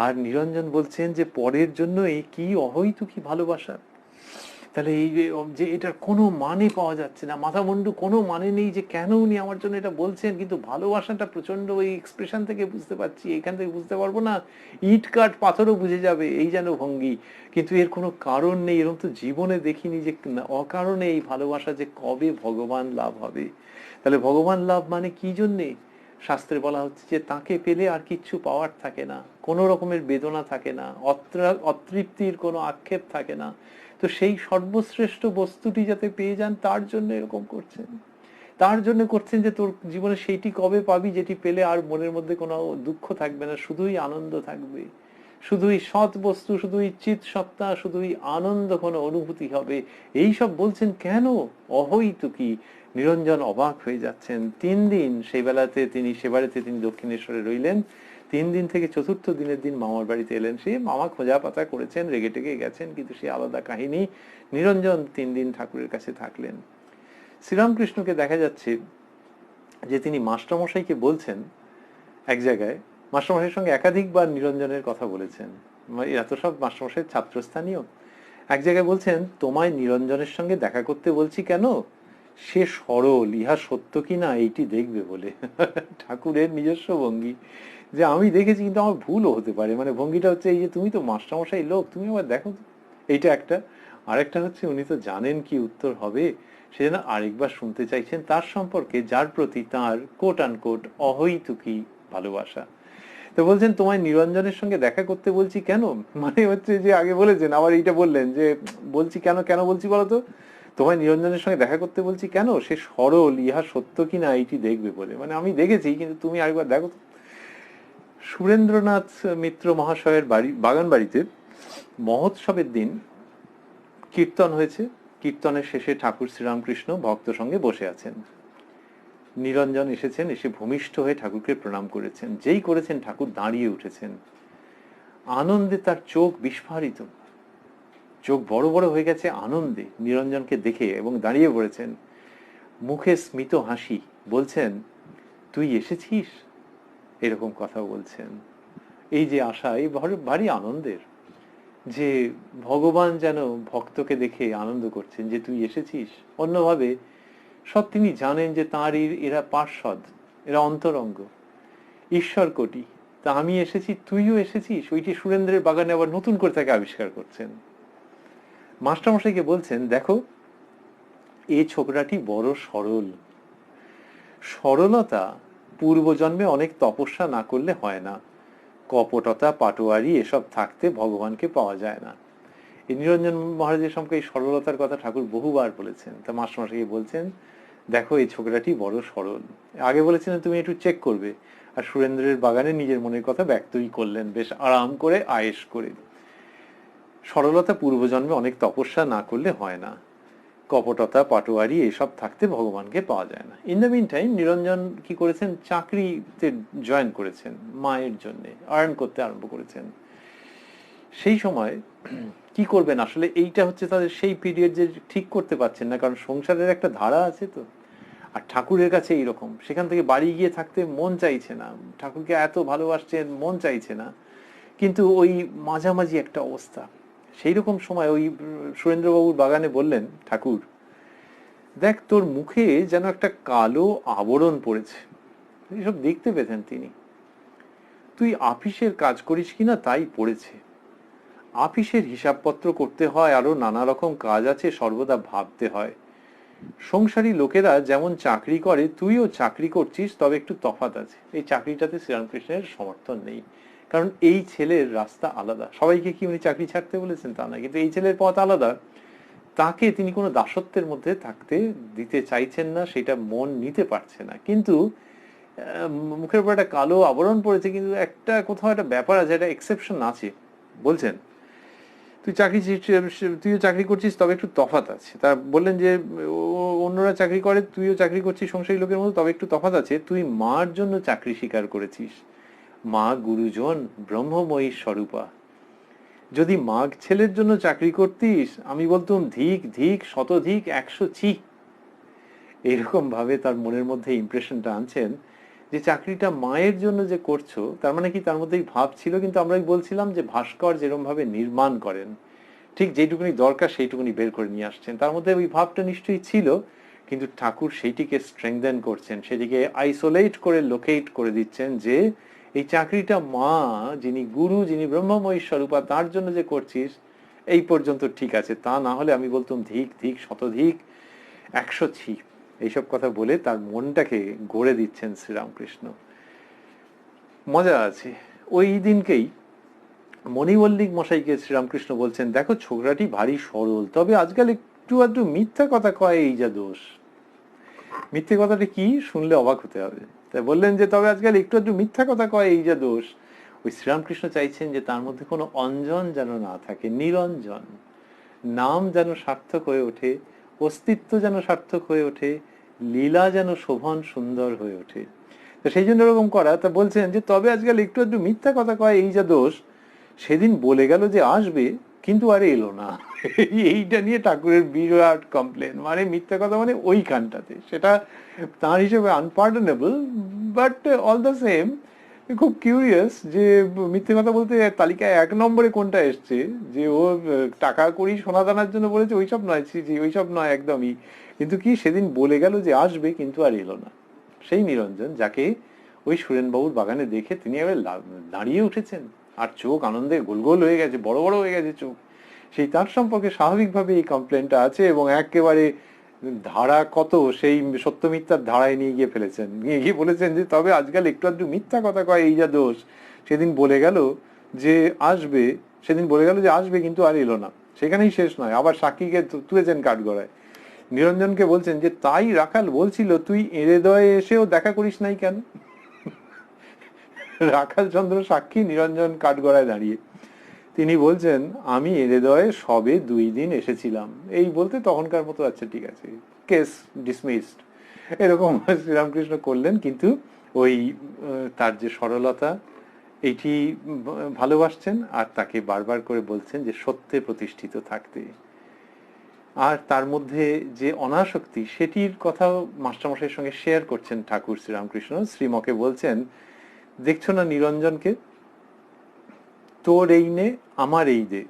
আর নিরঞ্জন বলছেন যে পরের জন্য একই অহৈতুকী ভালোবাসা। তাহলে এই যে এটার কোনো মানে পাওয়া যাচ্ছে না, মাথা মুন্ডু কোনো মানে নেই যে কেন উনি আমার জন্য এটা বলছেন, কিন্তু ভালোবাসাটা প্রচন্ড, ওই এক্সপ্রেশন থেকে বুঝতে পারছি, এখান থেকে বুঝতে পারবো না, ইট কাঠ পাথরও বুঝে যাবে, এই যেন ভঙ্গি। কিন্তু এর কোনো কারণ নেই, এরকম তো জীবনে দেখিনি যে অকারণে এই ভালোবাসা যে কবে ভগবান লাভ হবে। তাহলে ভগবান লাভ মানে কি জন্যে? শাস্ত্রে বলা হচ্ছে যে তাকে পেলে আর কিচ্ছু পাওয়ার থাকে না, কোনো রকমের বেদনা থাকে না, অতৃপ্তির কোনো আক্ষেপ থাকে না। তো সেই সর্বশ্রেষ্ঠ বস্তুটি যাতে পেয়ে যান, তার জন্য এরকম করছেন। তার জন্য করছেন যে তোর জীবনে সেইটি কবে পাবি যেটি পেলে আর মনের মধ্যে কোনো দুঃখ থাকবে না, শুধুই আনন্দ থাকবে, শুধুই সৎ বস্তু, শুধুই চিৎ সত্তা, শুধুই আনন্দ কোনো অনুভূতি হবে। এই সব বলছেন কেন? অহৈতুকী। নিরঞ্জন অবাক হয়ে যাচ্ছেন। 3 দিন সেই বেলাতে তিনি, সেবারেতে তিনি দক্ষিণেশ্বরে রইলেন। 3 দিন থেকে চতুর্থ দিনের দিন মামার বাড়িতে এলেন। সে মামা খোঁজা পাতা করেছেন, রেগে টেগে গেছেন, কিন্তু সে আলাদা কাহিনী। নিরঞ্জন 3 দিন ঠাকুরের কাছে থাকলেন। শ্রীরামকৃষ্ণকে দেখা যাচ্ছে যে তিনি মাস্টারমশাইকে বলছেন, এক জায়গায় মাস্টারমশাইয়ের সঙ্গে একাধিকবার নিরঞ্জনের কথা বলেছেন, এত সব মাস্টারমশাইয়ের ছাত্রস্থানীয়। এক জায়গায় বলছেন, তোমায় নিরঞ্জনের সঙ্গে দেখা করতে বলছি কেন? সে সরল, ইহা সত্য কিনা এইটি দেখবে বলে। ঠাকুরের নিজস্ব ভঙ্গি, যে আমি দেখেছি কিন্তু আমার ভুলও হতে পারে, মানে ভঙ্গিটা হচ্ছে এই যে তুমি তো মাস্টারমশাই লোক, তুমি আবার দেখো তো। এইটা একটা। আরেকটা হচ্ছে উনি তো জানেন কি উত্তর হবে, সেজন্য আরেকবার শুনতে চাইছেন তার সম্পর্কে যার প্রতি তার কোট আনকোট অহৈতুকী ভালোবাসা। তো বলছেন তোমায় নিরঞ্জনের সঙ্গে দেখা করতে বলছি কেন, মানে হচ্ছে যে আগে বলেছেন আবার এইটা বললেন যে বলছি কেন, কেন বলছি বলতো, তোমায় নিরঞ্জনের সঙ্গে দেখা করতে বলছি কেন, সে সরল, ইহা সত্য কিনা এইটি দেখবে বলে, মানে আমি দেখেছি কিন্তু তুমি আরেকবার দেখো তো। সুরেন্দ্রনাথ মিত্র মহাশয়ের বাড়ি, বাগান বাড়িতে মহোৎসবের দিন কীর্তন হয়েছে। কীর্তনের শেষে ঠাকুর শ্রীরামকৃষ্ণ ভক্ত সঙ্গে বসে আছেন। নিরঞ্জন এসেছেন, এসে ভূমিষ্ঠ হয়ে ঠাকুরকে প্রণাম করেছেন। যেই করেছেন ঠাকুর দাঁড়িয়ে উঠেছেন, আনন্দে তার চোখ বিস্ফারিত, চোখ বড় বড় হয়ে গেছে আনন্দে নিরঞ্জনকে দেখে, এবং দাঁড়িয়ে পড়েছেন, মুখে স্মিত হাসি, বলছেন তুই এসেছিস, এরকম কথা বলছেন। এই যে আশা, এই ভারী আনন্দের, যে ভগবান যেন ভক্তকে দেখে আনন্দ করছেন যে তুই এসেছিস। অন্যভাবে সব তিনি জানেন যে তাঁর এরা পার্ষদ, এরা অন্তরঙ্গ, ঈশ্বর কোটি, তা আমি এসেছি, তুইও এসেছিস, ওইটি সুরেন্দ্রের বাগানে আবার নতুন করে তাকে আবিষ্কার করছেন। মাস্টারমশাইকে বলছেন দেখো এই ছোকরাটি বড় সরল, সরলতা পূর্বজন্মে অনেক তপস্যা না করলে হয় না, কপটতা পাটোয়ারি এসব থাকতে ভগবানকে পাওয়া যায় না। এই নিরঞ্জন মহারাজের সম্পর্কে এই সরলতার কথা ঠাকুর বহুবার বলেছেন। তা মাস্টারমশাইকে বলছেন দেখো এই ছোকরাটি বড় সরল। আগে বলেছিলেন তুমি একটু চেক করবে, আর সুরেন্দ্রের বাগানে নিজের মনের কথা ব্যক্তই করলেন বেশ আরাম করে, আয়েশ করে। সরলতা পূর্বজন্মে অনেক তপস্যা না করলে হয় না, কপটতা পাটোয়ারি এসব থাকতে ভগবানকে পাওয়া যায় না। ইন দ্য মিন টাইম নিরঞ্জন কি করেছেন, চাকরিতে জয়েন করেছেন, মায়ের জন্য আর্ন করতে আরম্ভ করেছেন। সেই সময় কি করবেন আসলে, এইটা হচ্ছে তাদের সেই পিরিয়ড যে ঠিক করতে পারছেন না, কারণ সংসারের একটা ধারা আছে তো, আর ঠাকুরের কাছে এইরকম, সেখান থেকে বাড়ি গিয়ে থাকতে মন চাইছে না, ঠাকুরকে এত ভালোবাসছেন মন চাইছে না, কিন্তু ওই মাঝামাঝি একটা অবস্থা। সেই রকম সময় ওই সুরেন্দ্রবাবুর বাগানে বললেন ঠাকুর দেখ তোর মুখে যেন একটা কালো আবরণ পড়েছে, এসব দেখতে পেতেন তিনি। তুই আপিসের কাজ করিস কিনা তাই পড়েছে, আপিসের হিসাবপত্র করতে হয়, আরো নানা রকম কাজ আছে, সর্বদা ভাবতে হয়। সংসারী লোকেরা যেমন চাকরি করে তুইও চাকরি করছিস, তবে একটু তফাৎ আছে। এই চাকরিটাতে শ্রীরামকৃষ্ণের সমর্থন নেই, কারণ এই ছেলের রাস্তা আলাদা। সবাইকে কি উনি চাকরি ছাড়তে বলেছেন তা না, কিন্তু এই ছেলের পথ আলাদা, তাকে তিনি কোনো দাসত্বের মধ্যে থাকতে দিতে চাইছেন না, সেটা মন নিতে পারছে না। কিন্তু মুখের উপর একটা কালো আবরণ পড়েছে, কিন্তু একটা কোথাও একটা ব্যাপার আছে, একটা এক্সেপশন আছে। বলছেন তুইও চাকরি করছিস, তবে একটু তফাৎ আছে। তা বললেন যে অন্যরা চাকরি করে, তুইও চাকরি করছিস সংসারী লোকের মতো, তবে একটু তফাৎ আছে। তুই মার জন্য চাকরি স্বীকার করেছিস, মা গুরুজন ব্রহ্মময়ী স্বরূপা। যদি মাঘ ছেলের জন্য চাকরি করতিস, আমি বলতাম ধিক ধিক শতধিক 100 ছি। এইরকম ভাবে তার মনের মধ্যে ইমপ্রেশনটা আনছেন যে চাকরিটা মায়ের জন্য যে করছো, তার মানে কি তার মধ্যেই ভাব ছিল। কিন্তু আমরাই বলছিলাম যে ভাস্কর যেরকম ভাবে নির্মাণ করেন, ঠিক যেটুকুনি দরকার সেইটুকুনি বের করে নিয়ে আসছেন, তার মধ্যে ওই ভাবটা নিশ্চয়ই ছিল, কিন্তু ঠাকুর সেইটিকে স্ট্রেংথেন করছেন, সেটিকে আইসোলেট করে লোকেট করে দিচ্ছেন, যে এই চাকরিটা মা যিনি গুরু, যিনি ব্রহ্মময়ী স্বরূপা, তার জন্য যে করছিস এই পর্যন্ত ঠিক আছে, তা না হলে আমি বলতাম ধিক ধিক শতধিক 100 ছি। এইসব কথা বলে তার মনটাকে গড়ে দিচ্ছেন শ্রীরামকৃষ্ণ। মজা আছে। ওই দিনকেই মণিমল্লিক মশাইকে শ্রীরামকৃষ্ণ বলছেন দেখো ছোকরাটি ভারী সরল, তবে আজকাল একটু আধটু মিথ্যা কথা কয়, এই যা দোষ। মিথ্যে কথাটা কি শুনলে অবাক হতে হবে। তাই বললেন যে তবে আজকাল একটু আধটু মিথ্যা কথা কয়, এই যা দোষ। ওই শ্রীরামকৃষ্ণ চাইছেন যে তার মধ্যে কোনো অঞ্জন যেন না থাকে, নিরঞ্জন, নাম যেন সার্থক হয়ে ওঠে, অস্তিত্ব যেন সার্থক হয়ে ওঠে, লীলা যেন শোভন সুন্দর হয়ে ওঠে। তো সেই জন্য এরকম করা। তা বলছেন যে তবে আজকাল একটু একটু মিথ্যা কথা কয়, এই যা দোষ। সেদিন বলে গেল যে আসবে, কিন্তু আর এলো না। এইটা নিয়ে ঠাকুরের বিরাট কমপ্লেন, মানে মিথ্যা কথা মানে ওইখানটাতে, সেটা তার হিসেবে আনপার্ডনেবল, বাট অল দ্য সেম খুব কিউরিয়াস যে মিথ্যে কথা বলতে তালিকায় 1 নম্বরে কোনটা এসছে, যে ও টাকা করি সোনা দানার জন্য বলেছে ওইসব নয়, জি ওইসব নয় একদমই, কিন্তু কি সেদিন বলে গেল যে আসবে কিন্তু আর এলো না। সেই নিরঞ্জন যাকে ওই সুরেনবাবুর বাগানে দেখে তিনি এবার দাঁড়িয়ে উঠেছেন, আর চোখ আনন্দে গোল গোল হয়ে গেছে, বড় বড় হয়ে গেছে চোখ, সেই তার সম্পর্কে স্বাভাবিকভাবে এই কমপ্লেনটা আছে এবং একেবারে ধারা কত সেই সত্য মিথ্যার ধারায় নিয়ে গিয়ে ফেলেছেন, নিয়ে গিয়ে বলেছেন যে তবে আজকাল একটু আধটু মিথ্যা কথা কয় এই যা দোষ, সেদিন বলে গেল যে আসবে, সেদিন বলে গেল যে আসবে কিন্তু আর এলো না, সেখানেই শেষ নয়, আবার সাক্ষীকে তুলেছেন কাঠগড়ায়। নিরঞ্জনকে বলছেন যে তাই রাখাল বলছিল তুই হৃদয়ে এসেও দেখা করিস নাই কেন। রাখাল চন্দ্র সাক্ষী, নিরঞ্জন কাঠগড়ায় দাঁড়িয়ে, তিনি বলছেন আমি হৃদয়ে সবে 2 দিন এসেছিলাম, এই বলতে তখনকার মতো আচ্ছা ঠিক আছে কেস ডিসমিসড, এরকম শ্রীরামকৃষ্ণ করলেন। কিন্তু ওই তার যে সরলতা এইটি ভালোবাসছেন, আর তাকে বারবার করে বলছেন যে সত্যে প্রতিষ্ঠিত থাকতে, আর তার মধ্যে যে অনাসক্তি সেটির কথাও মাস্টারমশাইয়ের সঙ্গে শেয়ার করছেন ঠাকুর শ্রীরামকৃষ্ণ। শ্রীমকে বলছেন দেখছো না নিরঞ্জনকে, তোর এই নে আমার এই দে,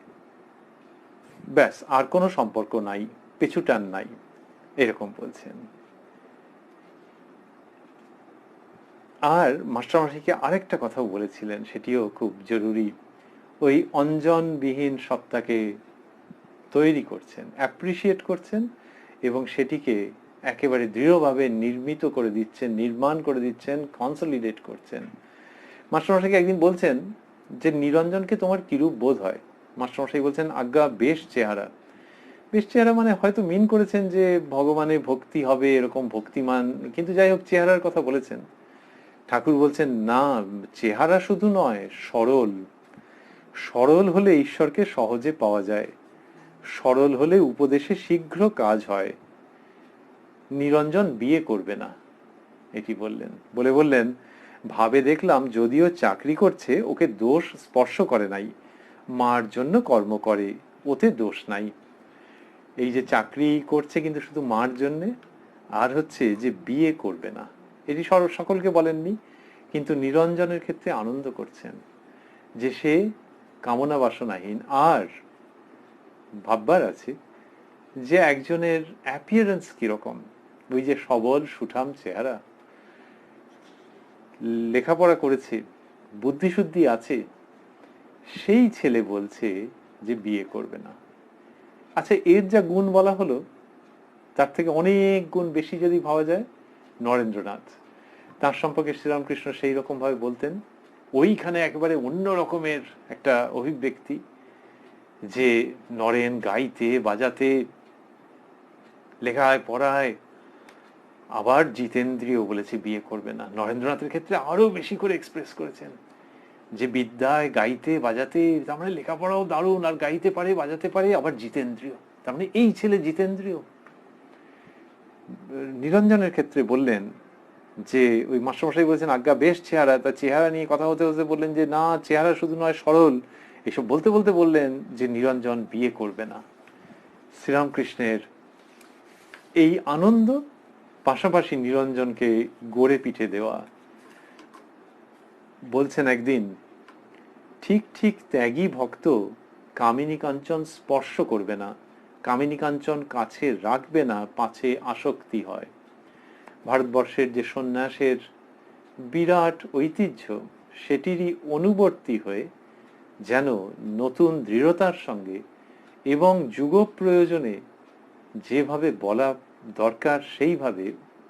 ব্যাস আর কোনো সম্পর্ক নাই, পেছুটান নাই, এরকম বলছেন। আর মাস্টারমশাইকে আরেকটা কথাও বলেছিলেন, সেটিও খুব জরুরি, ওই অঞ্জনবিহীন সত্তাকে তৈরি করছেন, অ্যাপ্রিসিয়েট করছেন এবং সেটিকে একেবারে দৃঢ়ভাবে নির্মিত করে দিচ্ছেন, নির্মাণ করে দিচ্ছেন, কনসলিডেট করছেন। মাস্টারমশাইকে একদিন বলছেন যে নিরঞ্জনকে তোমার কিরূপ বোধ হয়? মাস্টারমশাই বলছেন আজ্ঞা বেশ চেহারা। বেশ চেহারা মানে হয়তো মিন করেছেন যে ভগবানে ভক্তি হবে এরকম ভক্তিমান, কিন্তু যাই হোক চেহারার কথা বলেছেন। ঠাকুর বলছেন না, চেহারা শুধু নয়, সরল। সরল হলে ঈশ্বরকে সহজে পাওয়া যায়, সরল হলে উপদেশে শীঘ্র কাজ হয়। নিরঞ্জন বিয়ে করবে না, এটি বললেন। বলে বললেন ভাবে দেখলাম যদিও চাকরি করছে ওকে দোষ স্পর্শ করে নাই, মার জন্য কর্ম করে, ওতে দোষ নাই। এই যে চাকরি করছে কিন্তু শুধু মার জন্যে, আর হচ্ছে যে বিয়ে করবে না, এটি সকলকে বলেননি, কিন্তু নিরঞ্জনের ক্ষেত্রে আনন্দ করছেন যে সে কামনা বাসনাহীন। আর ভাববার আছে যে একজনের অ্যাপিয়ারেন্স কিরকম, ওই যে সবল সুঠাম চেহারা, লেখাপড়া করেছে, বুদ্ধিশুদ্ধি আছে, সেই ছেলে বলছে যে বিয়ে করবে না। আচ্ছা এর যা গুণ বলা হলো তার থেকে অনেক গুণ বেশি যদি ভাবা যায় নরেন্দ্রনাথ, তার সম্পর্কে শ্রীরামকৃষ্ণ সেই রকম ভাবে বলতেন, ওইখানে একেবারে অন্য রকমের একটা অভিব্যক্তি, যে নরেন গাইতে বাজাতে, লেখায় পড়ায়, আবার জিতেন্দ্রীয় বলেছে বিয়ে করবে না। নরেন্দ্রনাথের ক্ষেত্রে আরো বেশি করে এক্সপ্রেস করেছেন যে বিদ্যায় গাইতে বাজাতে, তার মানে লেখাপড়াও দারুণ, আর গাইতে পারে বাজাতে পারে, আবার জিতেন্দ্রীয়, তার মানে এই ছেলে জিতেন্দ্রীয়। নিরঞ্জনের ক্ষেত্রে বললেন যে ওই মাস্টারমশাই বলছেন আজ্ঞা বেশ চেহারা, তার চেহারা নিয়ে কথা হতে হতে বললেন যে না চেহারা শুধু নয় সরল, এসব বলতে বলতে বললেন যে নিরঞ্জন বিয়ে করবে না। শ্রীরামকৃষ্ণের এই আনন্দ, পাশাপাশি নিরঞ্জনকে গড়ে পিঠে দেওয়া। বলছেন একদিন ঠিক ঠিক ত্যাগী ভক্ত কামিনী কাঞ্চন স্পর্শ করবে না, কামিনী কাঞ্চন কাছে রাখবে না, পাছে আসক্তি হয়। ভারতবর্ষের যে সন্ন্যাসের বিরাট ঐতিহ্য সেটিরই অনুবর্তী হয়ে যেন নতুন দৃঢ়তার সঙ্গে এবং যুগ প্রয়োজনে যেভাবে বলা দরকার সেইভাবে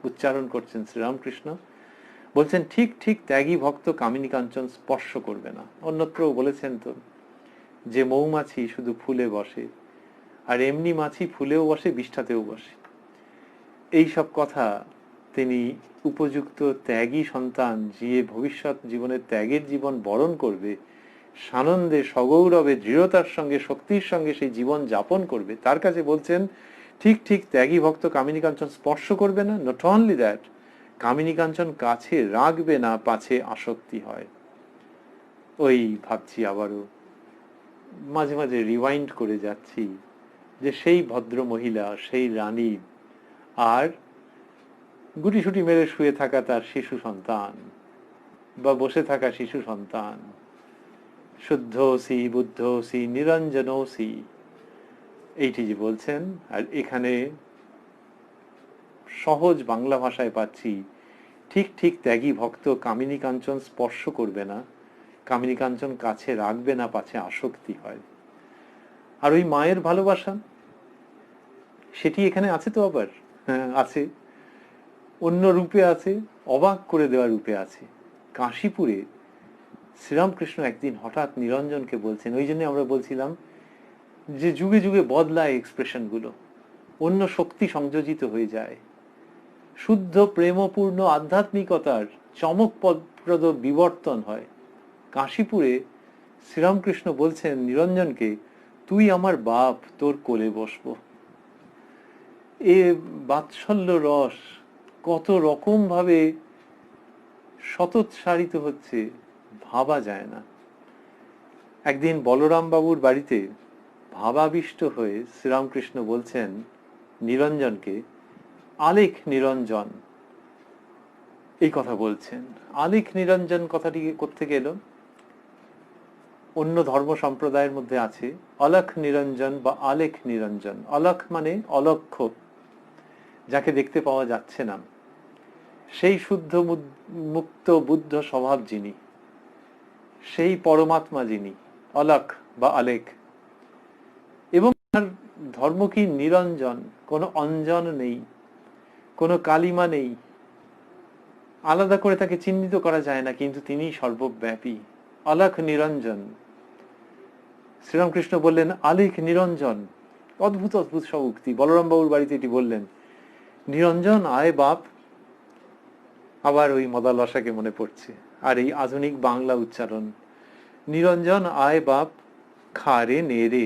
উচ্চারণ করছেন শ্রীরামকৃষ্ণ। বলছেন ঠিক ঠিক ত্যাগী ভক্ত কামিনী কাঞ্চন স্পর্শ করবে না। অন্যত্রও বলেছেন তো যে মৌমাছি শুধু ফুলে বসে, আর এমনি মাছি ফুলেও বসে বিষ্ঠাতেও বসে। এই সব কথা তিনি উপযুক্ত ত্যাগী সন্তান, যে ভবিষ্যৎ জীবনে ত্যাগের জীবন বরণ করবে, সানন্দে সগৌরবে দৃঢ়তার সঙ্গে শক্তির সঙ্গে সেই জীবন যাপন করবে, তার কাছে বলছেন ঠিক ঠিক ত্যাগী ভক্ত কামিনী কাঞ্চন স্পর্শ করবে না, নট অনলি দ্যাট, কামিনী কাঞ্চন কাছে রাখবে না, পাছে আসক্তি হয়। ওই ভাবছি আবারও মাঝে মাঝে রিওয়াইন্ড করে যাচ্ছি যে সেই ভদ্র মহিলা, সেই রানী, আর গুটিসুটি মেরে শুয়ে থাকা তার শিশু সন্তান, বা বসে থাকা শিশু সন্তান, শুদ্ধোসি বুদ্ধোসি নিরঞ্জনোসি, এইটি যে বলছেন। আর এখানে সহজ বাংলা ভাষায় পাচ্ছি, ঠিক ঠিক ত্যাগী ভক্ত কামিনী কাঞ্চন স্পর্শ করবে না, কামিনী কাঞ্চন কাছে রাখবে না, পাছে আসক্তি হয়। আর ওই মায়ের ভালোবাসা সেটি এখানে আছে তো, আবার হ্যাঁ আছে, অন্য রূপে আছে, অবাক করে দেওয়া রূপে আছে। কাশীপুরে শ্রীরামকৃষ্ণ একদিন হঠাৎ নিরঞ্জনকে বলছেন, ওই জন্য আমরা বলছিলাম যে যুগে যুগে বদলায় এক্সপ্রেশনগুলো, অন্য শক্তি সংযোজিত হয়ে যায়, শুদ্ধ প্রেমপূর্ণ আধ্যাত্মিকতার চমকপ্রদ বিবর্তন হয়। কাশীপুরে শ্রীরামকৃষ্ণ বলছেন নিরঞ্জনকে, তুই আমার বাপ, তোর কোলে বসবো। এ বাৎসল্য রস কত রকম ভাবে শতোৎসারিত হচ্ছে ভাবা যায় না। একদিন বলরাম বাবুর বাড়িতে ভাবাবিষ্ট হয়ে শ্রীরামকৃষ্ণ বলছেন নিরঞ্জনকে, আলেখ নিরঞ্জন, এই কথা বলছেন। আলেখ নিরঞ্জন কথাটি কোত্থেকে এলো? অন্য ধর্ম সম্প্রদায়ের মধ্যে আছে অলখ নিরঞ্জন বা আলেখ নিরঞ্জন। অলখ মানে অলক্ষ্য, যাকে দেখতে পাওয়া যাচ্ছে না, সেই শুদ্ধ মুক্ত বুদ্ধ স্বভাব যিনি, সেই পরমাত্মা যিনি, অলখ বা আলেখ। এবং তার ধর্ম কি? নিরঞ্জন, কোনো অঞ্জন নেই, কোনো কালিমা নেই, আলাদা করে তাকে চিহ্নিত করা যায় না, কিন্তু তিনি সর্বব্যাপী, অলখ নিরঞ্জন। শ্রীরামকৃষ্ণ বললেন আলেখ নিরঞ্জন, অদ্ভুত অদ্ভুত সব উক্তি। বলরাম বাবুর বাড়িতে এটি বললেন, নিরঞ্জন আয় বাপ। আবার ওই মদালসাকে মনে পড়ছে, আর এই আধুনিক বাংলা উচ্চারণ, নিরঞ্জন আয় বাপ, খারে নেরে,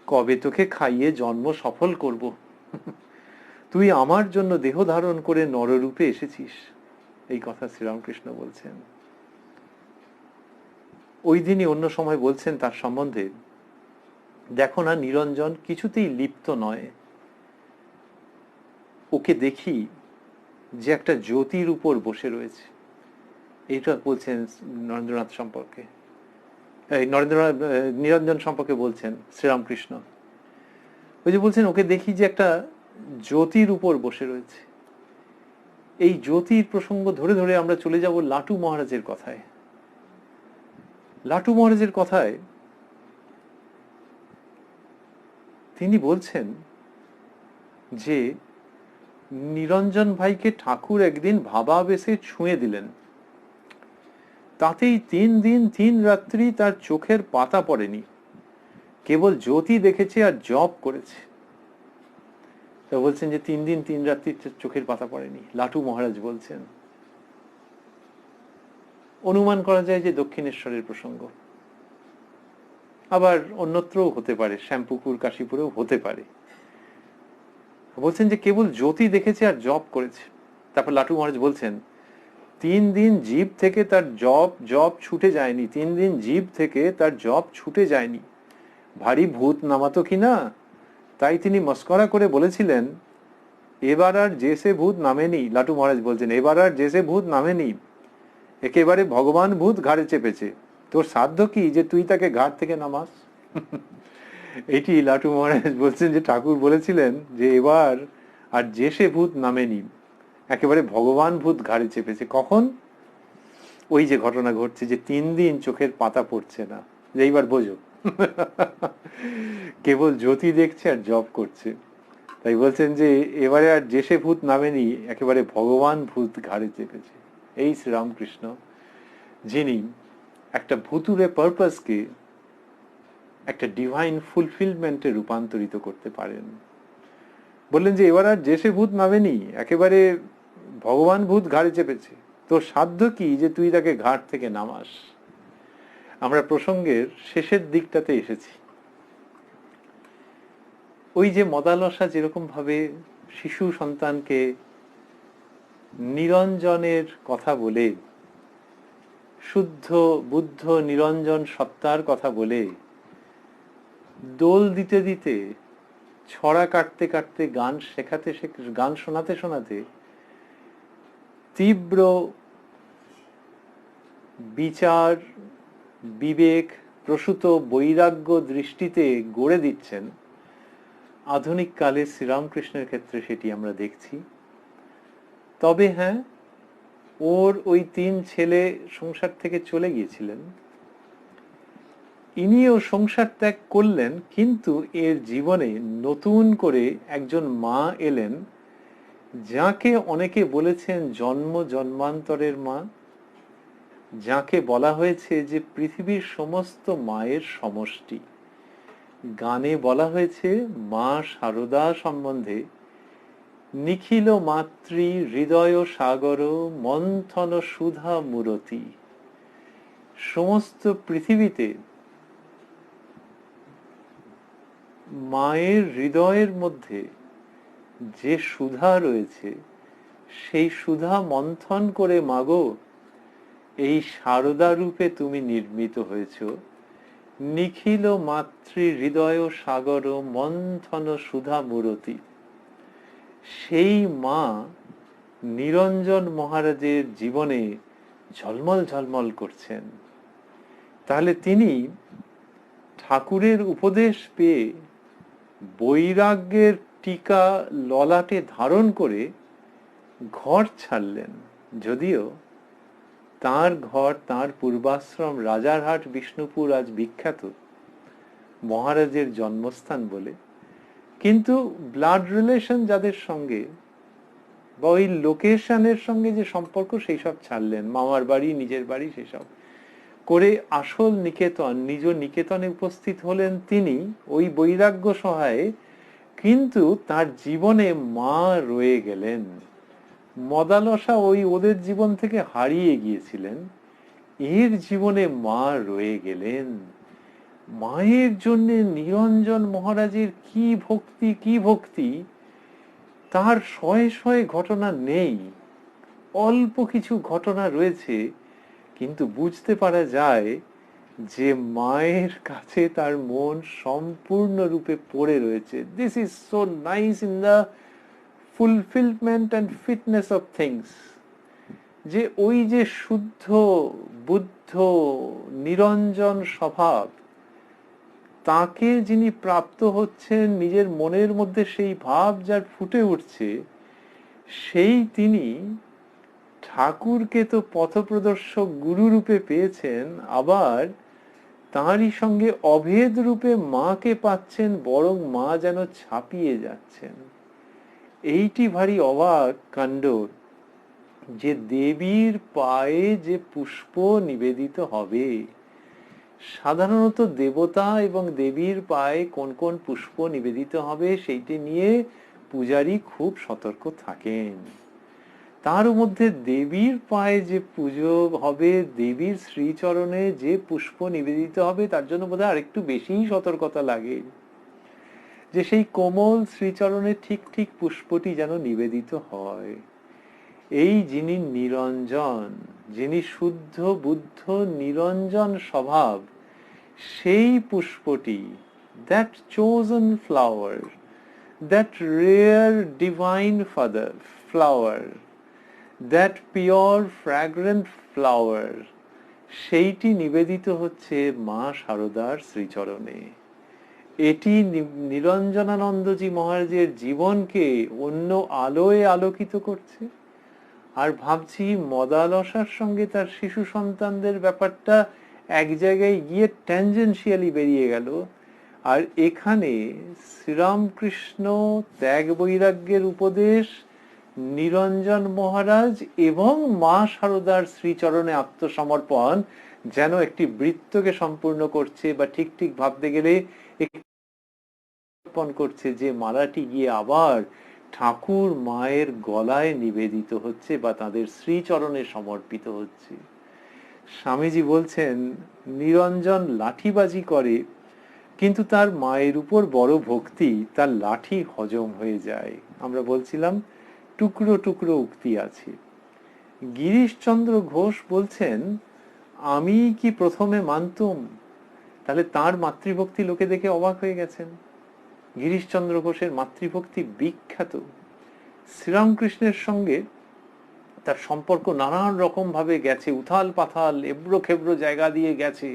কবে তোকে খাইয়ে জন্ম সফল করব। তুই আমার জন্য দেহ ধারণ করে নররূপে এসেছিস, এই কথা শ্রীরামকৃষ্ণ বলছেন। ওই দিনই অন্য সময় বলছেন তার সম্বন্ধে, দেখো না নিরঞ্জন কিছুতেই লিপ্ত নয়, ওকে দেখি যে একটা জ্যোতির উপর বসে রয়েছে। এইটা বলছেন নরেন্দ্রনাথ সম্পর্কে, নরেন্দ্রনাথ নিরঞ্জন সম্পর্কে বলছেন শ্রীরামকৃষ্ণ। ওই যে বলছেন ওকে দেখি যে একটা জ্যোতির উপর বসে রয়েছে। এই জ্যোতির প্রসঙ্গ ধরে ধরে আমরা চলে যাব লাটু মহারাজের কথায়। লাটু মহারাজের কথায় তিনি বলছেন যে নিরঞ্জন ভাইকে ঠাকুর একদিন ভাবাবেশে ছুঁয়ে দিলেন, তাতেই 3 দিন 3 রাত্রি তার চোখের পাতা পড়েনি, কেবল জ্যোতি দেখেছে আর জপ করেছে। তা বলছেন যে 3 দিন 3 রাত্রি চোখের পাতা পড়েনি, লাটু মহারাজ বলছেন। অনুমান করা যায় যে দক্ষিণেশ্বরের প্রসঙ্গ, আবার অন্যত্রও হতে পারে, শ্যামপুকুর কাশীপুরেও হতে পারে। বলছেন যে কেবল জ্যোতি দেখেছে আর জপ করেছে। তারপর লাটু মহারাজ বলছেন 3 দিন জীব থেকে তার জপ ছুটে যায়নি, 3 দিন জীব থেকে তার জপ ছুটে যায়নি, ভারী ভূত নামাতো কিনা। তাই তিনি মস্করা করে বলেছিলেন, এবার আর জেসে ভূত নামেনি। লাটু মহারাজ বলছেন, এবার আর জেসে ভূত নামেনি, একেবারে ভগবান ভূত ঘাড়ে চেপেছে, তোর সাধ্য কি যে তুই তাকে ঘাট থেকে নামাস। এটি লাটু মহারাজ বলছেন যে ঠাকুর বলেছিলেন যে এবার আর জেসে ভূত নামেনি, একেবারে ভগবান ভূত ঘাড়ে চেপেছে। কখন? ওই যে ঘটনা ঘটছে যে 3 দিন চোখের পাতা পড়ছে না, যে এইবার বোঝো, কেবল জ্যোতি দেখছে আর জপ করছে। তাই বলছেন যে এবারে আর জেসে ভূত নামেনি, একেবারে ভগবান ভূত ঘাড়ে চেপেছে। এই শ্রীরামকৃষ্ণ, যিনি একটা ভুতুরে পারপাসকে একটা ডিভাইন ফুলফিলমেন্টে রূপান্তরিত করতে পারেন। বললেন যে এবার আর জেসে ভূত নামেনি, একেবারে ভগবান ভূত ঘাড়ে চেপেছে, তোর সাধ্য কি যে তুই তাকে ঘাট থেকে নামাস। আমরা প্রসঙ্গের শেষের দিকটাতে এসেছি। ওই যে মদালসা যেরকম ভাবে শিশু সন্তানকে নিরঞ্জনের কথা বলে, শুদ্ধ বুদ্ধ নিরঞ্জন সত্তার কথা বলে, দোল দিতে দিতে, ছড়া কাটতে কাটতে, গান শেখাতে গান শোনাতে শোনাতে তীব্র বিচার বিবেক প্রসূত বৈরাগ্য দৃষ্টিতে গড়ে দিচ্ছেন, আধুনিক কালে শ্রীরামকৃষ্ণের ক্ষেত্রে সেটি আমরা দেখছি। তবে হ্যাঁ, ওর ওই 3 ছেলে সংসার থেকে চলে গিয়েছিলেন, ইনিও সংসার ত্যাগ করলেন, কিন্তু এর জীবনে নতুন করে একজন মা এলেন, যাকে অনেকে বলেছেন জন্ম জন্মান্তরের মা, যাকে বলা হয়েছে যে পৃথিবীর সমস্ত মায়ের সমষ্টি। গানে বলা হয়েছে মা শারদা সম্বন্ধে, নিখিল মাতৃ হৃদয় সাগর মন্থন সুধা মূরতি। সমস্ত পৃথিবীতে মায়ের হৃদয়ের মধ্যে যে সুধা রয়েছে, সেই সুধা মন্থন করে মাগো এই শারদা রূপে তুমি নির্মিত হয়েছ। নিখিল মাতৃ হৃদয় সাগর মন্থন সুধা মূরতি। সেই মা নিরঞ্জন মহারাজের জীবনে ঝলমল ঝলমল করছেন। তাহলে তিনি ঠাকুরের উপদেশ পেয়ে বৈরাগ্যের টিকা ললাটে ধারণ করে ঘর ছাড়লেন। যদিও তার ঘর, তার পূর্বাশ্রম রাজারহাট বিষ্ণুপুর আজ বিখ্যাত মহারাজের জন্মস্থান বলে, কিন্তু ব্লাড রিলেশন যাদের সঙ্গে বা ওই লোকেশনের সঙ্গে যে সম্পর্ক, সেই সব ছাড়লেন, মামার বাড়ি নিজের বাড়ি সেসব করে আসল নিকেতন, নিজ নিকেতনে উপস্থিত হলেন তিনি ওই বৈরাগ্য সহায়ে। কিন্তু তার জীবনে মা রয়ে গেলেন। মদালসা ওই ওদের জীবন থেকে হারিয়ে গিয়েছিলেন, এর জীবনে মা রয়ে গেলেন। মায়ের জন্য নিরঞ্জন মহারাজের কি ভক্তি, কি ভক্তি! তার শয়ে শয়ে ঘটনা নেই, অল্প কিছু ঘটনা রয়েছে, কিন্তু বুঝতে পারা যায় যে মায়ের কাছে তার মন সম্পূর্ণরূপে পড়ে রয়েছে। This is so nice in the fulfilment and fitness of things, যে ওই যে শুদ্ধ বুদ্ধ নিরঞ্জন স্বভাব, তাকে যিনি প্রাপ্ত হচ্ছেন, নিজের মনের মধ্যে সেই ভাব যার ফুটে উঠছে, সেই তিনি ঠাকুরকে তো পথপ্রদর্শক গুরু রূপে পেয়েছেন, আবার তাঁরই সঙ্গে অভেদ রূপে মাকে পাচ্ছেন, বরং মা যেন ছাপিয়ে যাচ্ছেন। এইটি ভারী অবাক কাণ্ড, যে দেবীর পায়ে যে পুষ্প নিবেদিত হবে। সাধারণত দেবতা এবং দেবীর পায়ে কোন কোন পুষ্প নিবেদিত হবে সেইটি নিয়ে পূজারী খুব সতর্ক থাকেন। তার মধ্যে দেবীর পায়ে যে পুজো হবে, দেবীর শ্রীচরণে যে পুষ্প নিবেদিত হবে, তার জন্য বোধহয় আরেকটু বেশি সতর্কতা লাগে, যে সেই কোমল শ্রীচরণে ঠিক ঠিক পুষ্পটি যেন নিবেদিত হয়। এই যিনি নিরঞ্জন, যিনি শুদ্ধ বুদ্ধ নিরঞ্জন স্বভাব, সেই পুষ্পটি, that chosen flower, that rare divine flower, that pure fragrant flower, সেইটি নিবেদিত হচ্ছে মা শারদার শ্রীচরণে। এটি নিরঞ্জনানন্দজি মহারাজের জীবনকে অন্য আলোয় আলোকিত করছে। আর ভাবছি মদালসার সঙ্গে তার শিশু সন্তানদের ব্যাপারটা এক জায়গায় গিয়ে ট্যানজেন্সিয়ালি বেরিয়ে গেল, আর এখানে শ্রীরামকৃষ্ণ ত্যাগ বৈরাগ্যের উপদেশ, নিরঞ্জন মহারাজ এবং মা শারদার শ্রীচরণে আত্মসমর্পণ যেন একটি বৃত্তকে সম্পূর্ণ করছে, বা ঠিক ঠিক ভাবতে গেলে করছে, যে মালাটি গিয়ে আবার ঠাকুর মায়ের গলায় নিবেদিত হচ্ছে বা তাদের শ্রীচরণে সমর্পিত হচ্ছে। স্বামীজি বলছেন নিরঞ্জন লাঠিবাজি করে, কিন্তু তার মায়ের উপর বড় ভক্তি, তার লাঠি হজম হয়ে যায়। আমরা বলছিলাম টুকরো টুকরো উক্তি আছে। গিরিশচন্দ্র ঘোষ বলছেন আমি কি প্রথমে মানতুম, তাহলে তার মাতৃভক্তি লোকে দেখে অবাক হয়ে গেছেন। গিরিশচন্দ্র ঘোষের মাতৃভক্তি বিখ্যাত। শ্রীরামকৃষ্ণের সঙ্গে তার সম্পর্ক নানান রকম ভাবে গেছে, উথাল পাথাল এবড়ো খেবড়ো জায়গা দিয়ে গেছে,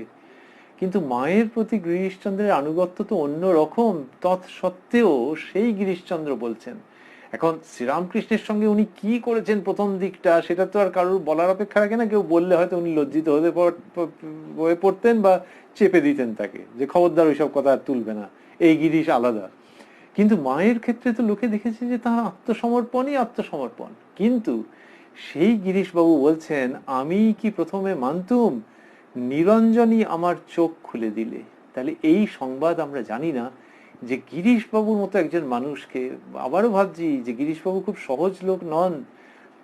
কিন্তু মায়ের প্রতি গিরিশচন্দ্রের আনুগত্য তো অন্য রকম। তৎসত্ত্বেও সেই গিরিশচন্দ্র বলছেন, এখন শ্রীরামকৃষ্ণের সঙ্গে উনি কি করেছেন প্রথম দিকটা সেটা তো আর কারোর বলার অপেক্ষা রাখে না। কেউ বললে হয়তো উনি লজ্জিত হয়ে পড়তেন বা চেপে দিতেন তাকে, যে খবরদার ওইসব কথা আর তুলবে না, এই গিরিশ আলাদা। কিন্তু মায়ের ক্ষেত্রে তো লোকে দেখেছে যে তার আত্মসমর্পণই আত্মসমর্পণ। কিন্তু সেই গিরিশবাবু বলছেন, আমি কি প্রথমে মানতুম, নিরঞ্জনই আমার চোখ খুলে দিলে। তাহলে এই সংবাদ আমরা জানি না যে গিরিশবাবুর মতো একজন মানুষকে, আবারও ভাবছি যে গিরিশবাবু খুব সহজ লোক নন,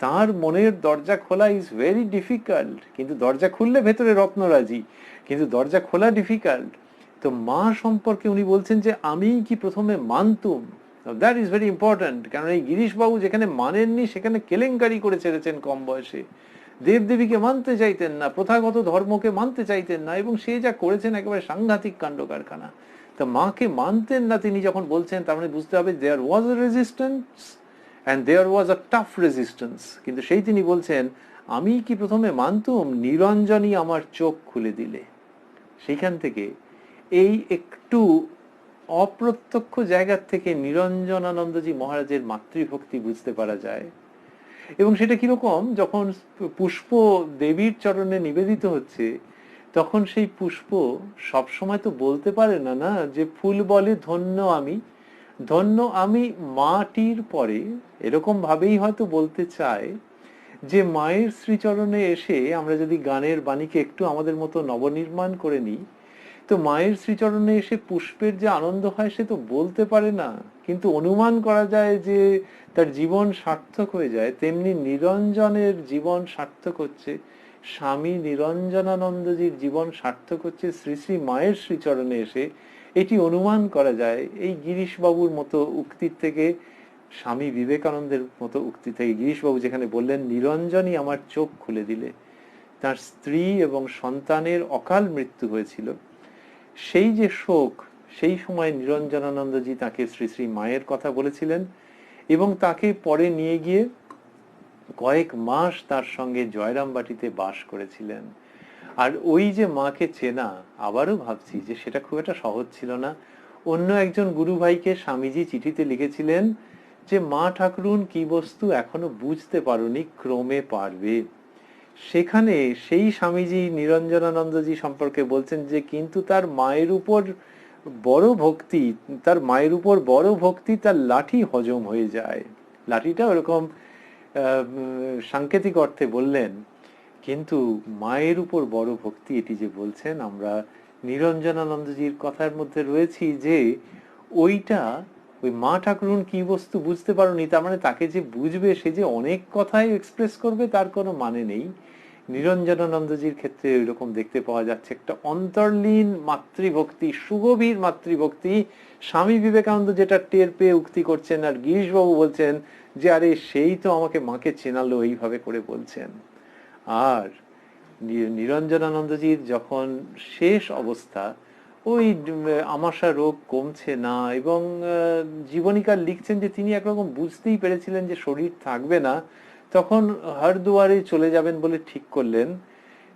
তার মনের দরজা খোলা ইজ ভেরি ডিফিকাল্ট, কিন্তু দরজা খুললে ভেতরে রত্নরাজি, কিন্তু দরজা খোলা ডিফিকাল্ট। তো মা সম্পর্কে উনি বলছেন যে আমি কি প্রথমে মানতুম, দ্যাট ইজ ভেরি ইম্পর্ট্যান্ট। কারণ এই গিরিশবাবু যেখানে মানেননি সেখানে কেলেঙ্কারি করে ছেড়েছেন কম বয়সে, দেবদেবীকে মানতে চাইতেন না, প্রথাগত ধর্মকে মানতে চাইতেন না, এবং সে যা করেছেন একেবারে সাংঘাতিক কাণ্ড কারখানা। তা মাকে মানতেন না তিনি যখন বলছেন, তার মানে বুঝতে হবে there was a resistance and there was a tough resistance. কিন্তু সেই তিনি বলছেন, আমি কি প্রথমে মানতুম, নিরঞ্জনই আমার চোখ খুলে দিলে। সেইখান থেকে এই একটু অপ্রত্যক্ষ জায়গার থেকে নিরঞ্জনানন্দজি মহারাজের মাতৃভক্তি বুঝতে পারা যায়। এবং সেটা কিরকম, যখন পুষ্প দেবীর চরণে নিবেদিত হচ্ছে, তখন সেই পুষ্প সবসময় তো বলতে পারে না, না যে ফুল বলে ধন্য আমি, ধন্য আমি মাটির পরে, এরকম ভাবেই হয়তো বলতে চায় যে মায়ের শ্রীচরণে এসে আমরা যদি গানের বাণীকে একটু আমাদের মতো নবনির্মাণ করে নিই, তো মায়ের শ্রীচরণে এসে পুষ্পের যে আনন্দ হয় সে তো বলতে পারে না, কিন্তু অনুমান করা যায় যে তার জীবন সার্থক হয়ে যায়। তেমনি নিরঞ্জনের জীবন সার্থক হচ্ছে, স্বামী নিরঞ্জনানন্দজির জীবন সার্থক হচ্ছে শ্রী শ্রী মায়ের শ্রীচরণে এসে, এটি অনুমান করা যায় এই গিরিশবাবুর মতো উক্তির থেকে, স্বামী বিবেকানন্দের মতো উক্তি থেকে। গিরিশবাবু যেখানে বললেন নিরঞ্জনই আমার চোখ খুলে দিলে, তার স্ত্রী এবং সন্তানের অকাল মৃত্যু হয়েছিল, সেই যে শোক, সেই সময় নিরঞ্জনানন্দজি তাকে শ্রী শ্রী মায়ের কথা বলেছিলেন, এবং তাকে পরে নিয়ে গিয়ে কয়েক মাস তার সঙ্গে জয়রামবাটিতে বাস করেছিলেন। আর ওই যে মাকে চেনা, আবারও ভাবছি যে সেটা খুব একটা সহজ ছিল না। অন্য একজন গুরু ভাইকে স্বামীজি চিঠিতে লিখেছিলেন যে মা ঠাকুরুন কি বস্তু এখনো বুঝতে পারোনি, ক্রমে পারবে। সেখানে সেই স্বামীজি নিরঞ্জনানন্দজি সম্পর্কে বলছেন যে কিন্তু তার মায়ের উপর বড় ভক্তি, তার মায়ের উপর বড় ভক্তি, তার লাঠি হজম হয়ে যায়। লাঠিটা ওরকম সাংকেতিক অর্থে বললেন, কিন্তু মায়ের উপর বড় ভক্তি, এটি যে বলছেন আমরা নিরঞ্জনানন্দজির কথার মধ্যে রয়েছি যে ওইটা, ওই মা ঠাকুরুন কি বস্তু বুঝতে পারোনি, তার মানে তাকে যে বুঝবে সে যে অনেক কথাই এক্সপ্রেস করবে তার কোনো মানে নেই। নিরঞ্জনানন্দজির ক্ষেত্রে এরকম দেখতে পাওয়া যাচ্ছে একটা অন্তর্লীন মাতৃভক্তি, সুগভীর মাতৃভক্তি। স্বামী বিবেকানন্দ যেটা টের পেয়ে উক্তি করছেন, আর গিরিশবাবু বলছেন যে আরে সেই তো আমাকে মাকে চেনালো, এইভাবে করে বলছেন। আর নিরঞ্জনানন্দজির যখন শেষ অবস্থা, ওই আমাশা রোগ কমছে না, এবং জীবনীকার লিখছেন যে তিনি একরকম বুঝতেই পেরেছিলেন যে শরীর থাকবে না, তখন হরদুয়ারে চলে যাবেন বলে ঠিক করলেন।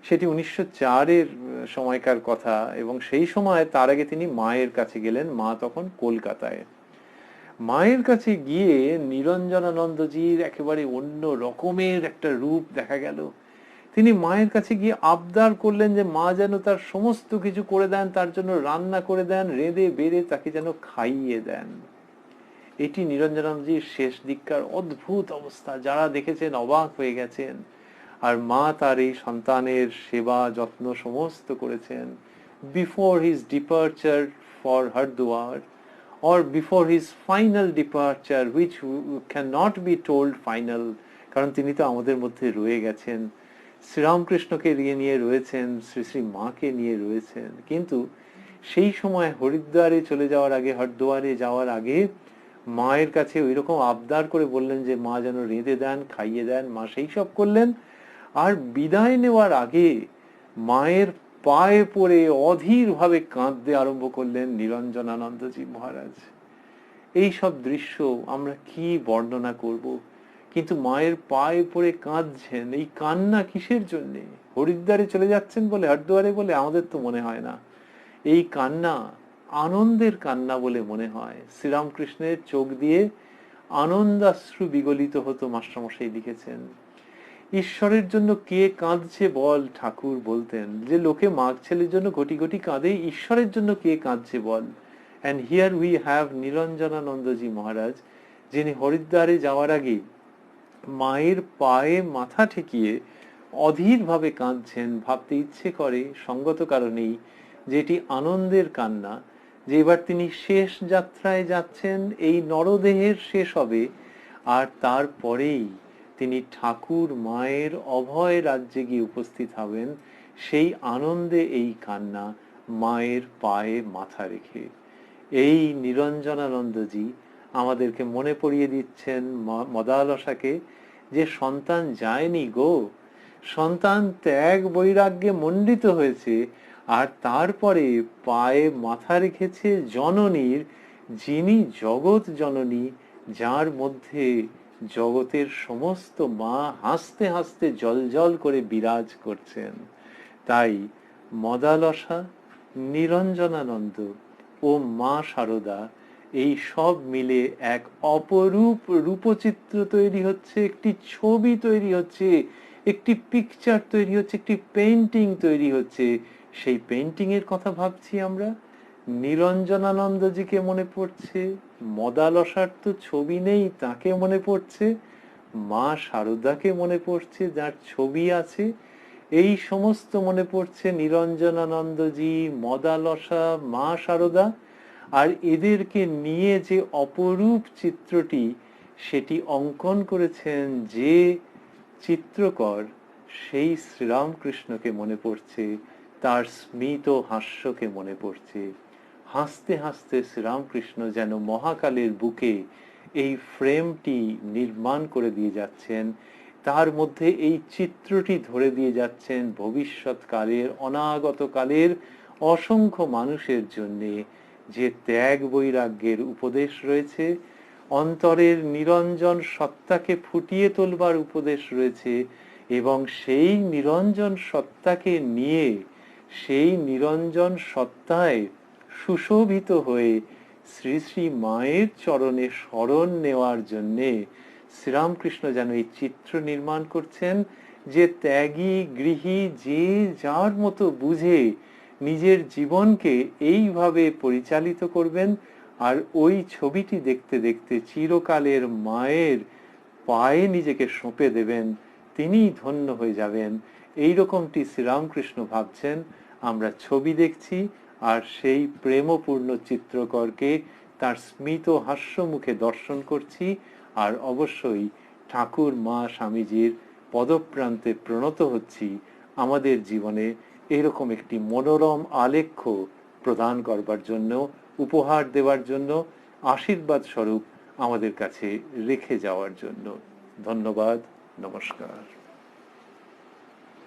সেটি 1904-এর সময়কার কথা, এবং সেই সময় তার আগে তিনি মায়ের কাছে গেলেন। মা তখন কলকাতায়। মায়ের কাছে গিয়ে নিরঞ্জনানন্দজির একেবারে অন্য রকমের একটা রূপ দেখা গেল। তিনি মায়ের কাছে গিয়ে আবদার করলেন যে মা যেন তার সমস্ত কিছু করে দেন, তার জন্য রান্না করে দেন, রেঁধে বেড়ে তাকে যেন খাইয়ে দেন। এটি নিরঞ্জনানন্দজির শেষ দিককার অদ্ভুত অবস্থা, যারা দেখেছেন অবাক হয়ে গেছেন। আর মা তার এই সন্তানের সেবা যত্ন সমস্ত করেছেন before his departure for Haridwar, or before his final departure, which cannot be told final, কারণ তিনি তো আমাদের মধ্যে রয়ে গেছেন, শ্রীরামকৃষ্ণকে নিয়ে রয়েছেন, শ্রী শ্রী মাকে নিয়ে রয়েছেন। কিন্তু সেই সময় হরিদ্বারে চলে যাওয়ার আগে, হরদুয়ারে যাওয়ার আগে মায়ের কাছে ওই রকম আবদার করে বললেন যে মা যেন রেঁধে দেন, খাইয়ে দেন। মা সেই সব করলেন। আর বিদায় নেওয়ার আগে মায়ের পায়ে পড়ে অধীর ভাবে কাঁদতে আরম্ভ করলেন নিরঞ্জনানন্দজি মহারাজ। এই সব দৃশ্য আমরা কি বর্ণনা করব, কিন্তু মায়ের পায়ে পড়ে কাঁদছেন। এই কান্না কিসের জন্যে? হরিদ্বারে চলে যাচ্ছেন বলে, হরিদ্বারে বলে? আমাদের তো মনে হয় না। এই কান্না আনন্দের কান্না বলে মনে হয়। শ্রীরামকৃষ্ণের চোখ দিয়ে আনন্দাশ্রু বিগলিত হতো, মাস্টারমশাই লিখেছেন। ঈশ্বরের জন্য কে কাঁদছে বল, ঠাকুর বলতেন। যে লোকে মাঘ ছেলের জন্য ঘটি ঘটি কাঁদে, ঈশ্বরের জন্য কে কাঁদছে বল। অ্যান্ড হিয়ার উই হ্যাভ নিরঞ্জনানন্দজি মহারাজ, যিনি হরিদ্বারে যাওয়ার আগে মায়ের পায়ে মাথা ঠেকিয়ে অধীরভাবে কাঁদছেন। ভাবতে ইচ্ছে করে সঙ্গত কারণেই যেটি আনন্দের কান্না, যে এবার তিনি শেষ যাত্রায় যাচ্ছেন, এই নরদেহের শেষ হবে, আর তারপরেই তিনি ঠাকুর মায়ের অভয় রাজ্যে গিয়ে উপস্থিত হবেন। সেই আনন্দে এই কান্না, মায়ের পায়ে মাথা রেখে। এই নিরঞ্জনানন্দজি আমাদেরকে মনে পড়িয়ে দিচ্ছেন মদালসাকে, যে সন্তান যায়নি গো, সন্তান ত্যাগ বৈরাগ্যে মণ্ডিত হয়েছে, আর তারপরে পায়ে মাথা রেখেছে জননীর, যিনি জগৎ জননী, যার মধ্যে জগতের সমস্ত মা হাসতে হাসতে জলজল করে বিরাজ করছেন। তাই মদালসা, নিরঞ্জনানন্দ ও মা শারদা, এই সব মিলে এক অপরূপ রূপচিত্র তৈরি হচ্ছে, একটি ছবি তৈরি হচ্ছে, একটি পিকচার তৈরি হচ্ছে, একটি পেইন্টিং তৈরি হচ্ছে। সেই পেইন্টিং এর কথা ভাবছি আমরা। নিরঞ্জনানন্দজিকে মনে পড়ছে, মদালসার তো ছবি নেই, তাকে মনে পড়ছে, মা শারদাকে মনে পড়ছে, যার ছবি আছে। এই সমস্ত মনে পড়ছে নিরঞ্জনানন্দজি, মদালসা, মা শারদা। আর এদেরকে নিয়ে যে অপরূপ চিত্রটি, সেটি অঙ্কন করেছেন যে চিত্রকর, সেই শ্রীরামকৃষ্ণকে মনে পড়ছে, তার স্মিত হাস্যকে মনে পড়ছে। হাসতে হাসতে শ্রীরামকৃষ্ণ যেন মহাকালের বুকে এই ফ্রেমটি নির্মাণ করে দিয়ে যাচ্ছেন, তার মধ্যে এই চিত্রটি ধরে দিয়ে যাচ্ছেন ভবিষ্যৎকালের, অনাগত কালের অসংখ্য মানুষের জন্যে, যে ত্যাগ বৈরাগ্যের উপদেশ রয়েছে, অন্তরের নিরঞ্জন সত্তাকে ফুটিয়ে তোলবার উপদেশ রয়েছে, এবং সেই নিরঞ্জন সত্তাকে নিয়ে, সেই নিরঞ্জন সত্তায় সুশোভিত হয়ে শ্রী শ্রী মায়ের চরণে শরণ নেওয়ার জন্যে শ্রীরামকৃষ্ণ যেন এই চিত্র নির্মাণ করছেন, যে ত্যাগী গৃহী যে যার মতো বুঝে নিজের জীবনকে এইভাবে পরিচালিত করবেন, আর ওই ছবিটি দেখতে দেখতে চিরকালের মায়ের পায়ে নিজেকে সঁপে দেবেন, তিনিই ধন্য হয়ে যাবেন। এইরকমটি শ্রীরামকৃষ্ণ ভাবছেন। আমরা ছবি দেখছি, আর সেই প্রেমপূর্ণ চিত্রকরকে তার স্মিত হাস্য মুখে দর্শন করছি, আর অবশ্যই ঠাকুর মা স্বামীজির পদপ্রান্তে প্রণত হচ্ছি, আমাদের জীবনে এরকম একটি মনোরম আলেখ্য প্রদান করবার জন্য, উপহার দেওয়ার জন্য, আশীর্বাদ স্বরূপ আমাদের কাছে রেখে যাওয়ার জন্য। ধন্যবাদ, নমস্কার।